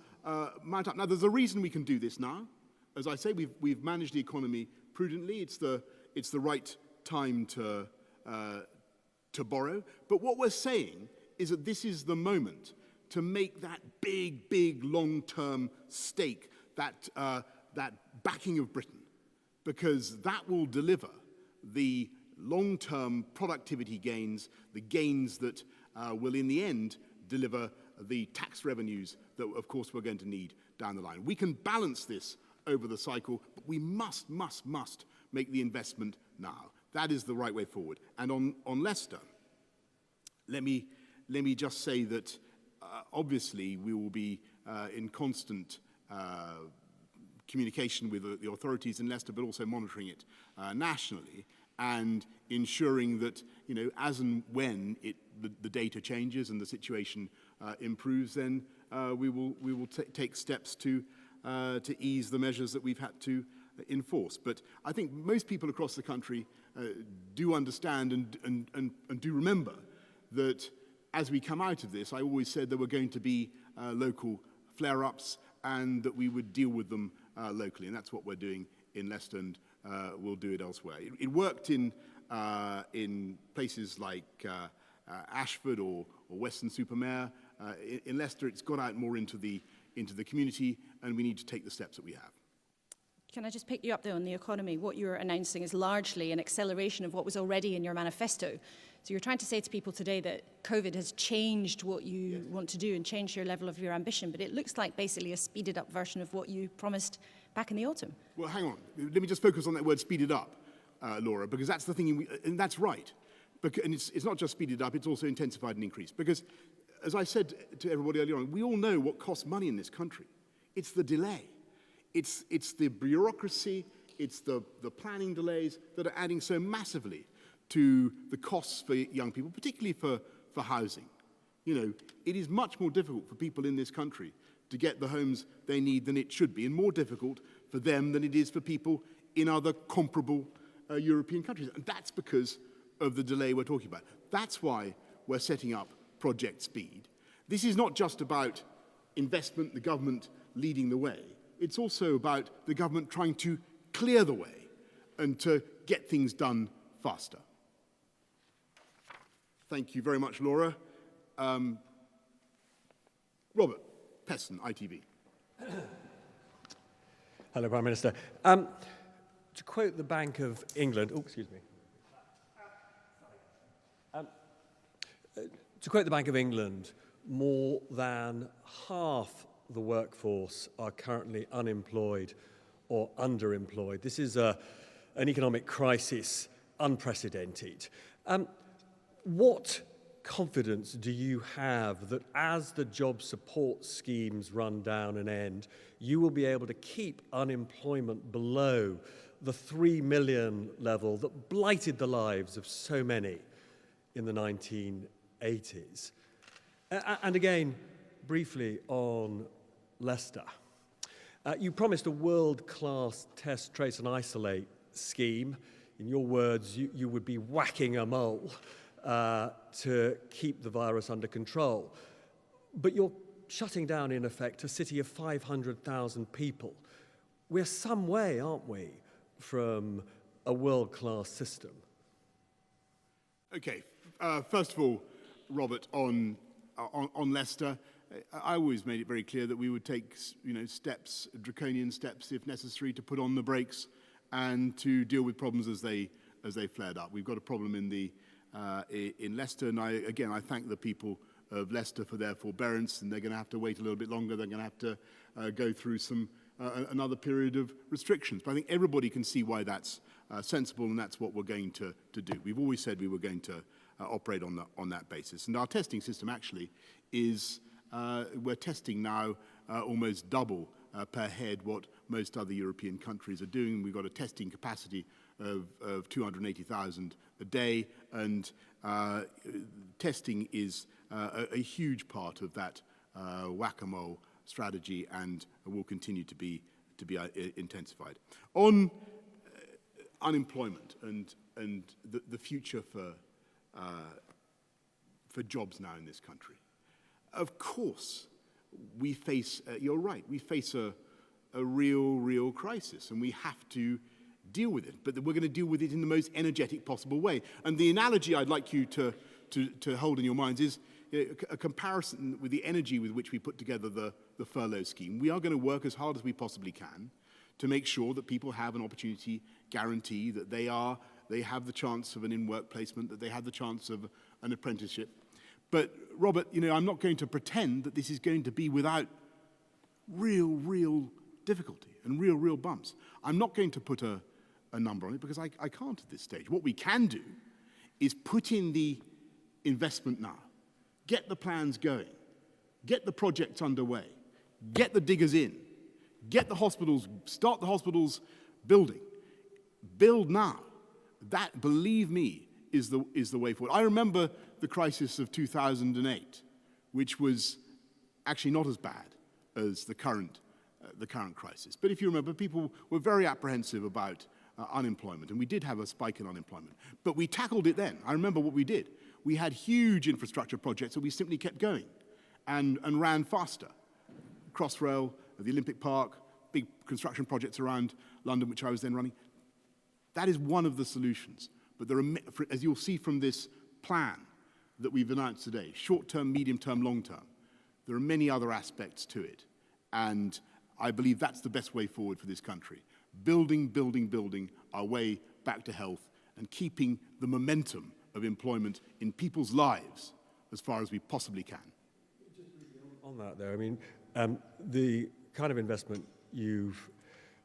mount up. Now, there's a reason we can do this now. As I say, we've managed the economy prudently. It's the right time to borrow. But what we're saying is that this is the moment to make that big, long-term stake, that backing of Britain, because that will deliver the long-term productivity gains, the gains that will in the end deliver the tax revenues that, of course, we're going to need down the line. We can balance this over the cycle, but we must make the investment now. That is the right way forward. And on Leicester, let me just say that obviously we will be in constant communication with the authorities in Leicester, but also monitoring it nationally and ensuring that, as and when the data changes and the situation improves, then we will take steps to ease the measures that we've had to enforce. But I think most people across the country do understand and do remember that as we come out of this, I always said there were going to be local flare-ups and that we would deal with them locally, and that's what we're doing in Leicester, and we'll do it elsewhere. It worked in places like Ashford or Weston-super-Mare. In Leicester, it's got out more into the community, and we need to take the steps that we have.
Can I just pick you up there on the economy? What you're announcing is largely an acceleration of what was already in your manifesto. So you're trying to say to people today that COVID has changed what you want to do and changed your level of your ambition, but it looks like basically a speeded up version of what you promised back in the autumn.
Well, hang on. Let me just focus on that word speeded up, Laura, because that's the thing, and that's right. And it's not just speeded up, it's also intensified and increased. Because, as I said to everybody earlier on, we all know what costs money in this country. It's the delay. It's the bureaucracy, it's the planning delays that are adding so massively to the costs for young people, particularly for housing. You know, it is much more difficult for people in this country to get the homes they need than it should be, and more difficult for them than it is for people in other comparable European countries. And that's because of the delay we're talking about. That's why we're setting up Project Speed. This is not just about investment, the government leading the way. It's also about the government trying to clear the way and to get things done faster. Thank you very much, Laura. Robert Peston, ITV.
Hello, Prime Minister. To quote the Bank of England, to quote the Bank of England, more than half the workforce are currently unemployed or underemployed. This is an economic crisis unprecedented. What confidence do you have that as the job support schemes run down and end, you will be able to keep unemployment below the 3 million level that blighted the lives of so many in the 1980s? And again, briefly on Leicester. You promised a world-class test, trace and isolate scheme. In your words, you would be whacking a mole to keep the virus under control. But you're shutting down, in effect, a city of 500,000 people. We're some way, aren't we, from a world-class system?
Okay. First of all, Robert, on Leicester, I always made it very clear that we would take, steps, draconian steps, if necessary, to put on the brakes and to deal with problems as they flared up. We've got a problem in Leicester, and I thank the people of Leicester for their forbearance, and they're going to have to wait a little bit longer. They're going to have to go through another period of restrictions. But I think everybody can see why that's sensible, and that's what we're going to do. We've always said we were going to operate on that basis. And our testing system actually is, we're testing now almost double per head what most other European countries are doing. We've got a testing capacity of 280,000 a day, and testing is a huge part of that whack-a-mole strategy, and will continue to be intensified. On unemployment and the future for jobs now in this country, of course we face. You're right. We face a real crisis, and we have to deal with it. But we're going to deal with it in the most energetic possible way. And the analogy I'd like you to hold in your minds is a comparison with the energy with which we put together the furlough scheme. We are going to work as hard as we possibly can to make sure that people have an opportunity guarantee, that they have the chance of an in-work placement, that they have the chance of an apprenticeship. But, Robert, I'm not going to pretend that this is going to be without real difficulty and real bumps. I'm not going to put a number on it because I can't at this stage. What we can do is put in the investment now, get the plans going, get the projects underway, get the diggers in, get the hospitals, start the hospitals building, build now. That, believe me, is the way forward. I remember the crisis of 2008, which was actually not as bad as the current crisis. But if you remember, people were very apprehensive about unemployment, and we did have a spike in unemployment. But we tackled it then. I remember what we did. We had huge infrastructure projects that we simply kept going and ran faster. Crossrail, the Olympic Park, big construction projects around London, which I was then running. That is one of the solutions. But there are, as you'll see from this plan that we've announced today, short-term, medium-term, long-term, there are many other aspects to it. And I believe that's the best way forward for this country. building our way back to health and keeping the momentum of employment in people's lives as far as we possibly can.
On that there, I mean, the kind of investment you've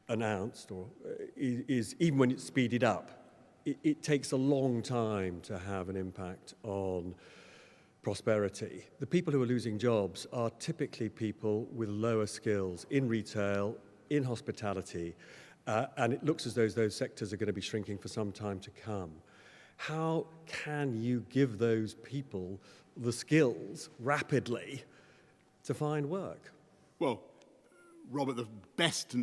announced is even when it's speeded up, it takes a long time to have an impact on prosperity. The people who are losing jobs are typically people with lower skills in retail, in hospitality, and it looks as though those sectors are going to be shrinking for some time to come. How can you give those people the skills rapidly to find work?
Well, Robert, the best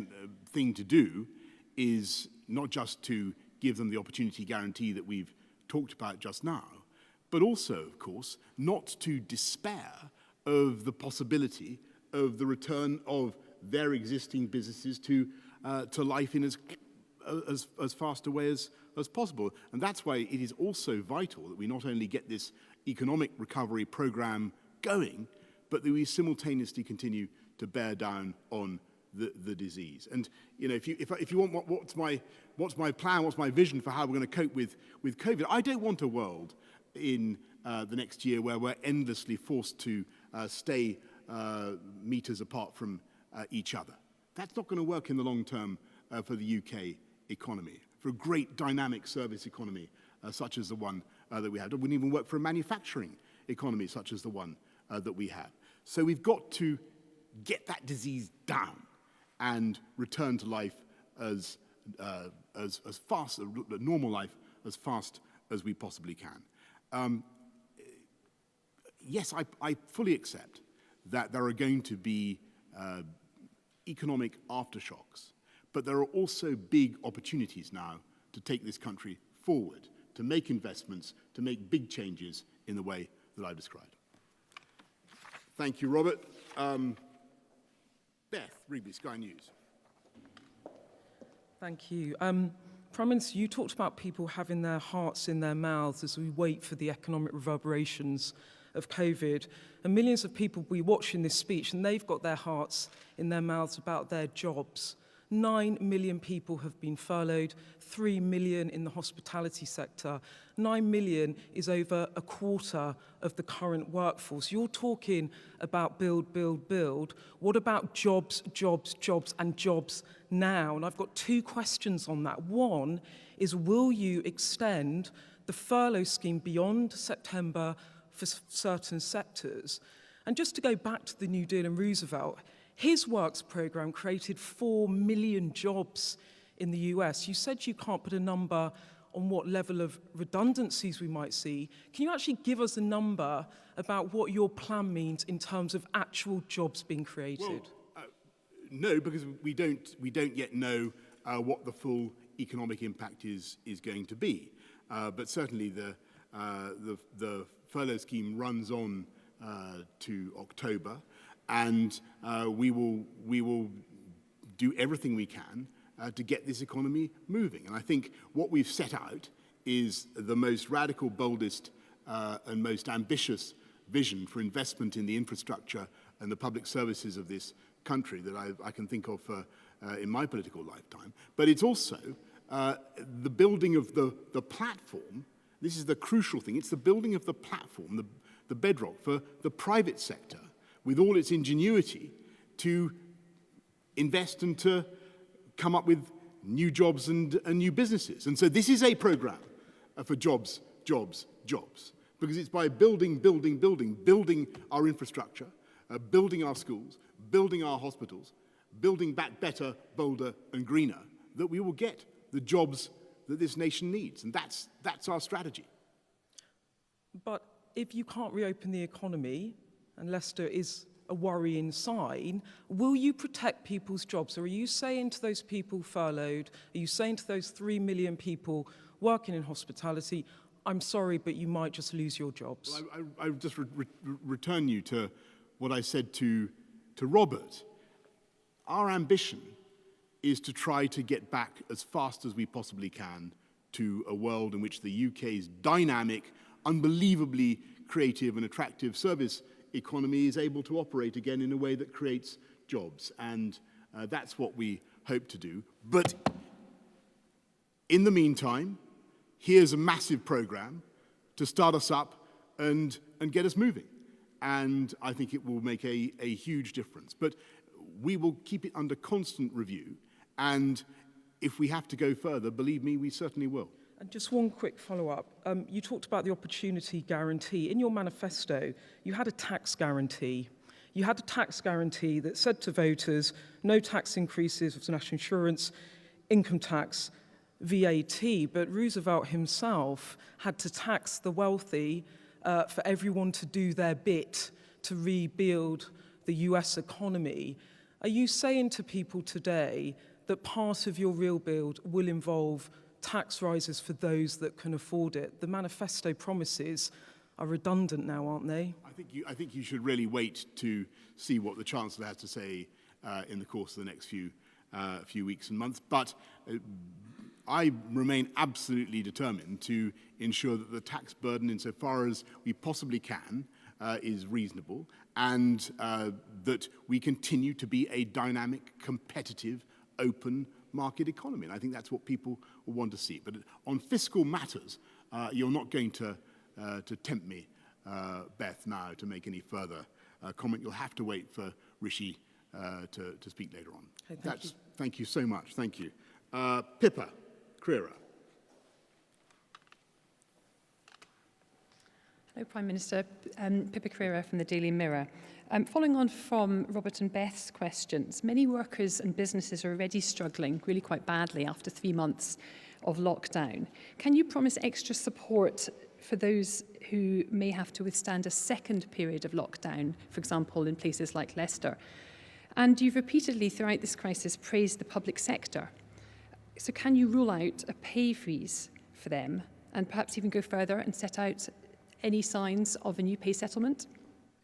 thing to do is not just to give them the opportunity guarantee that we've talked about just now, but also, of course, not to despair of the possibility of the return of their existing businesses to life in as fast a way as possible. And that's why it is also vital that we not only get this economic recovery program going, but that we simultaneously continue to bear down on the disease. And you know, if you want what's my plan, what's my vision for how we're going to cope with COVID, I don't want a world in the next year where we're endlessly forced to stay meters apart from each other. That's not going to work in the long term for the UK economy, for a great dynamic service economy such as the one that we have. It wouldn't even work for a manufacturing economy such as the one that we have. So we've got to get that disease down and return to life as fast, a normal life, as fast as we possibly can. Yes, I fully accept that there are going to be economic aftershocks, but there are also big opportunities now to take this country forward, to make investments, to make big changes in the way that I described. Thank you, Robert. Beth Rigby, Sky News.
Thank you. Prime Minister, you talked about people having their hearts in their mouths as we wait for the economic reverberations of COVID. And millions of people will be watching this speech and they've got their hearts in their mouths about their jobs. 9 million people have been furloughed, 3 million in the hospitality sector. 9 million is over a quarter of the current workforce. You're talking about build, build, build. What about jobs, jobs, jobs, and jobs now? And I've got 2 questions on that. One is, will you extend the furlough scheme beyond September for certain sectors? And just to go back to the New Deal and Roosevelt, his works program created 4 million jobs in the US. You said you can't put a number on what level of redundancies we might see. Can you actually give us a number about what your plan means in terms of actual jobs being created?
Well, no, because we don't yet know what the full economic impact is going to be. But certainly the furlough scheme runs on to October. And we will do everything we can to get this economy moving. And I think what we've set out is the most radical, boldest, and most ambitious vision for investment in the infrastructure and the public services of this country that I can think of in my political lifetime. But it's also the building of the platform. This is the crucial thing. It's the building of the platform, the bedrock for the private sector, with all its ingenuity, to invest and to come up with new jobs and new businesses. And so this is a program for jobs, jobs, jobs, because it's by building our infrastructure, building our schools, building our hospitals, building back better, bolder and greener, that we will get the jobs that this nation needs. And that's our strategy.
But if you can't reopen the economy, and Leicester is a worrying sign, will you protect people's jobs? Or are you saying to those people furloughed, are you saying to those 3 million people working in hospitality, I'm sorry, but you might just lose your jobs?
Well, I just return you to what I said to Robert. Our ambition is to try to get back as fast as we possibly can to a world in which the UK's dynamic, unbelievably creative and attractive service economy is able to operate again in a way that creates jobs. And that's what we hope to do. But In the meantime, here's a massive program to start us up and get us moving. And I think it will make a huge difference. But we will keep it under constant review. And if we have to go further, believe me, we certainly will.
And just one quick follow-up. You talked about the opportunity guarantee. In your manifesto, you had a tax guarantee. You had a tax guarantee that said to voters, no tax increases of national insurance, income tax, VAT. But Roosevelt himself had to tax the wealthy for everyone to do their bit to rebuild the US economy. Are you saying to people today that part of your real build will involve tax rises for those that can afford it? The manifesto promises are redundant now, aren't they?
I think you should really wait to see what the Chancellor has to say in the course of the next few weeks and months. But I remain absolutely determined to ensure that the tax burden, insofar as we possibly can, is reasonable, and that we continue to be a dynamic, competitive, open market economy. And I think that's what people will want to see. But on fiscal matters, you're not going to tempt me, Beth, now to make any further comment. You'll have to wait for Rishi to speak later on.
Okay,
thank you so much. Thank you. Pippa Crerar.
Hello, Prime Minister. Pippa Crerar from the Daily Mirror. Following on from Robert and Beth's questions, many workers and businesses are already struggling really quite badly after 3 months of lockdown. Can you promise extra support for those who may have to withstand a second period of lockdown, for example, in places like Leicester? And you've repeatedly throughout this crisis praised the public sector. So can you rule out a pay freeze for them and perhaps even go further and set out any signs of a new pay settlement?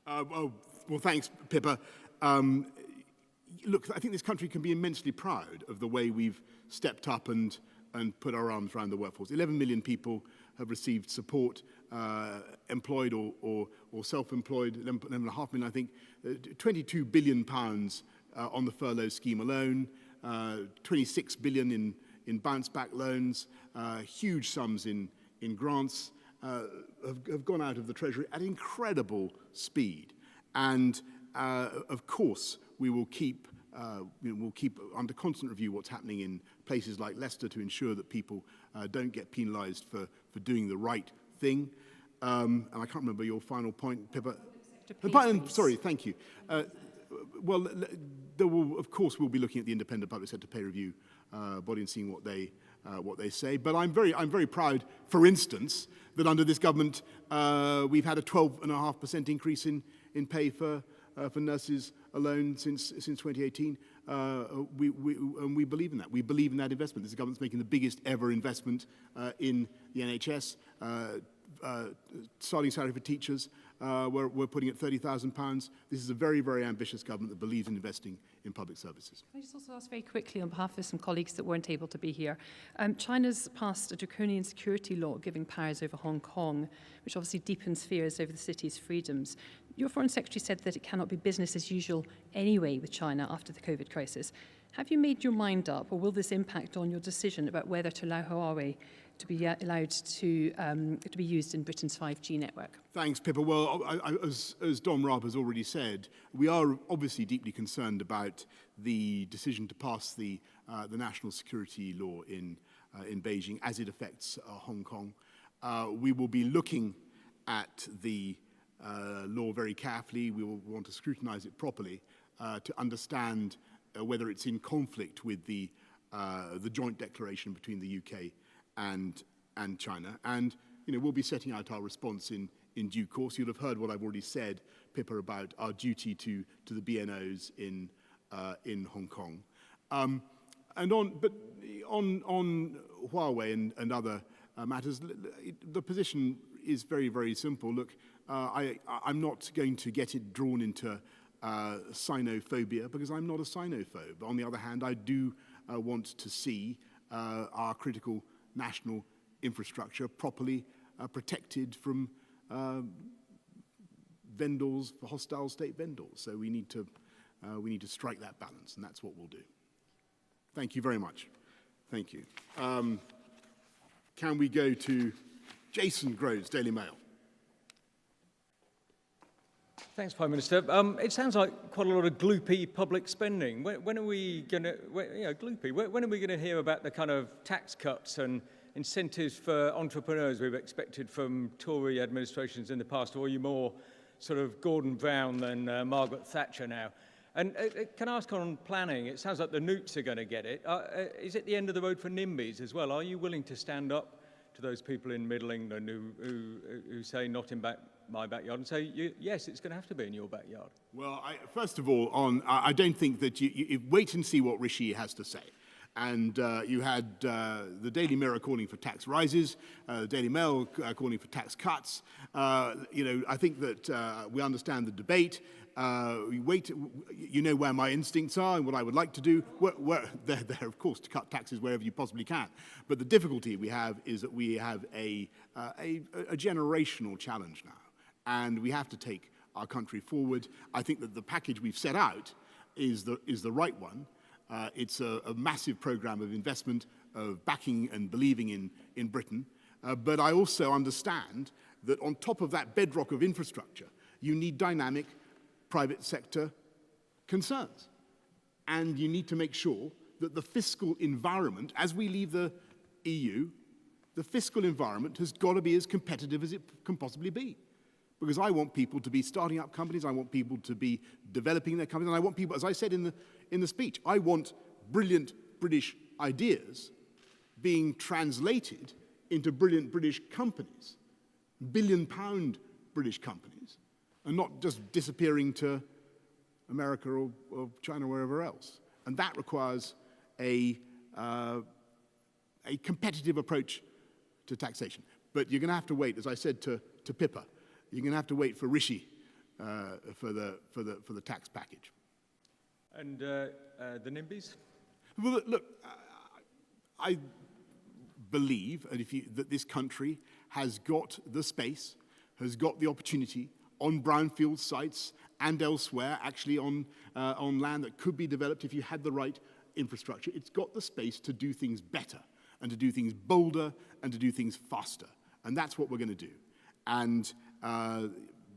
Well, thanks, Pippa. Look, I think this country can be immensely proud of the way we've stepped up and put our arms around the workforce. 11 million people have received support, employed or self-employed, 11.5 million, I think. £22 billion on the furlough scheme alone, 26 billion in bounce-back loans, huge sums in grants have gone out of the Treasury at incredible speed. And of course, we will keep under constant review what's happening in places like Leicester to ensure that people don't get penalised for doing the right thing. And I can't remember your final point, Pippa. Sorry, thank you. Well, there will, of course, we'll be looking at the independent public sector pay review body and seeing what they say. But I'm very proud, for instance, that under this government we've had a 12.5% increase in pay for nurses alone since 2018. We believe in that. We believe in that investment. This government's making the biggest ever investment in the NHS. Starting salary for teachers, we're putting at £30,000. This is a very, very ambitious government that believes in investing in public services.
Can I just also ask very quickly on behalf of some colleagues that weren't able to be here? China's passed a draconian security law giving powers over Hong Kong, which obviously deepens fears over the city's freedoms. Your Foreign Secretary said that it cannot be business as usual anyway with China after the COVID crisis. Have you made your mind up, or will this impact on your decision about whether to allow Huawei to be allowed to be used in Britain's 5G network?
Thanks, Pippa. Well, as Dom Raab has already said, we are obviously deeply concerned about the decision to pass the national security law in Beijing as it affects Hong Kong. We will be looking at the law very carefully. We will want to scrutinise it properly to understand whether it's in conflict with the joint declaration between the UK and China. And we'll be setting out our response in due course. You'll have heard what I've already said, Pippa, about our duty to the BNOs in Hong Kong. And on Huawei and other matters, the position is very, very simple. Look, I'm not going to get it drawn into Sinophobia because I'm not a Sinophobe. On the other hand, I do want to see our critical national infrastructure properly protected from vendors, hostile state vendors. So we need to strike that balance, and that's what we'll do. Thank you very much. Thank you. can we go to Jason Groves, Daily Mail?
Thanks, Prime Minister. It sounds like quite a lot of gloopy public spending. When are we going to, gloopy, when are we going to hear about the kind of tax cuts and incentives for entrepreneurs we've expected from Tory administrations in the past? Or are you more sort of Gordon Brown than Margaret Thatcher now? And can I ask on planning, it sounds like the Newts are going to get it. Is it the end of the road for NIMBYs as well? Are you willing to stand up to those people in Middle England who say not in my backyard and say, yes, it's going to have to be in your backyard?
Well, first of all, I don't think that you wait and see what Rishi has to say. And you had the Daily Mirror calling for tax rises, the Daily Mail calling for tax cuts. I think that we understand the debate. We wait. You know where my instincts are and what I would like to do. They're, of course, to cut taxes wherever you possibly can. But the difficulty we have is that we have a generational challenge now. And we have to take our country forward. I think that the package we've set out is the right one. It's a massive program of investment, of backing and believing in Britain. But I also understand that on top of that bedrock of infrastructure, you need dynamic private sector concerns. And you need to make sure that the fiscal environment, as we leave the EU, the fiscal environment has got to be as competitive as it can possibly be. Because I want people to be starting up companies, I want people to be developing their companies, and I want people, as I said in the speech, I want brilliant British ideas being translated into brilliant British companies, billion-pound British companies, and not just disappearing to America or China or wherever else. And that requires a competitive approach to taxation. But you're going to have to wait, as I said to Pippa, you're going to have to wait for Rishi for the tax package.
And the NIMBYs?
Well, look, I believe that this country has got the space, has got the opportunity on brownfield sites and elsewhere, actually on land that could be developed if you had the right infrastructure. It's got the space to do things better and to do things bolder and to do things faster. And that's what we're going to do. And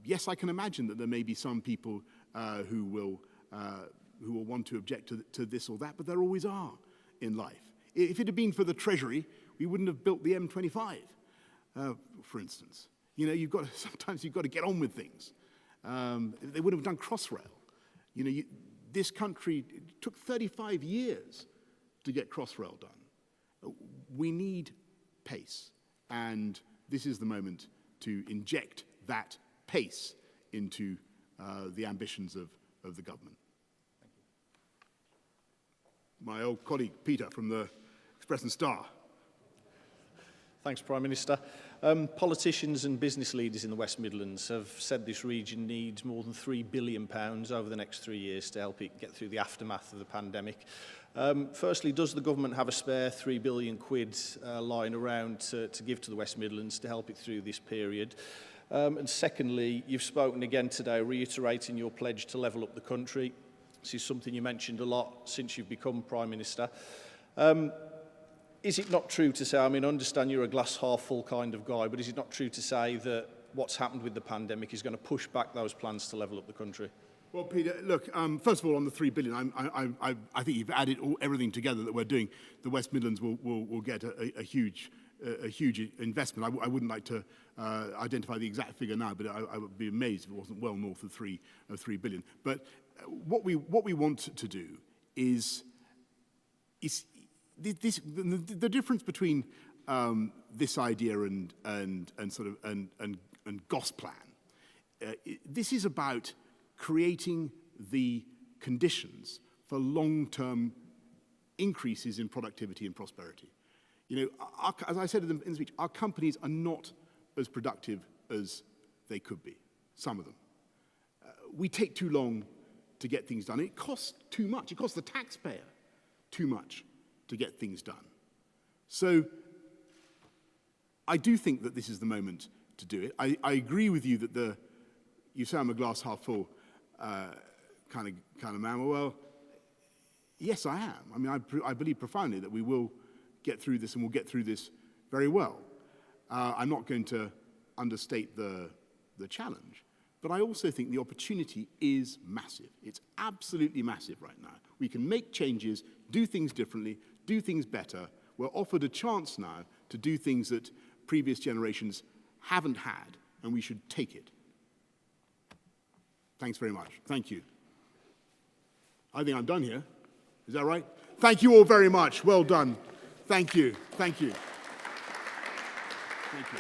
yes, I can imagine that there may be some people who will want to object to this or that, but there always are in life. If it had been for the Treasury, we wouldn't have built the M25, for instance. You know, sometimes you've got to get on with things. They would have done Crossrail. You know, this country took 35 years to get Crossrail done. We need pace, and this is the moment to inject that pace into the ambitions of the government.
Thank you.
My old colleague Peter from the Express and Star.
Thanks, Prime Minister. Politicians and business leaders in the West Midlands have said this region needs more than £3 billion over the next 3 years to help it get through the aftermath of the pandemic. Firstly, does the government have a spare £3 billion lying around to give to the West Midlands to help it through this period? And secondly, you've spoken again today, reiterating your pledge to level up the country. This is something you mentioned a lot since you've become Prime Minister. Is it not true to say, I mean, I understand you're a glass half full kind of guy, but is it not true to say that what's happened with the pandemic is going to push back those plans to level up the country?
Well, Peter, look, first of all, on the £3 billion, I think you've added everything together that we're doing. The West Midlands will get a huge investment. I wouldn't like to identify the exact figure now, but I would be amazed if it wasn't well north of £3 billion. But what we want to do is the difference between this idea and Gosplan. This is about creating the conditions for long-term increases in productivity and prosperity. You know, as I said in the speech, our companies are not as productive as they could be, some of them. We take too long to get things done. It costs too much. It costs the taxpayer too much to get things done. So I do think that this is the moment to do it. I agree with you that you say I'm a glass half full kind of man. Well, yes, I am. I mean, I believe profoundly that we will get through this, and we'll get through this very well. I'm not going to understate the challenge, but I also think the opportunity is massive. It's absolutely massive right now. We can make changes, do things differently, do things better. We're offered a chance now to do things that previous generations haven't had, and we should take it. Thanks very much. Thank you. I think I'm done here. Is that right? Thank you all very much. Well done. Thank you. Thank you. Thank you.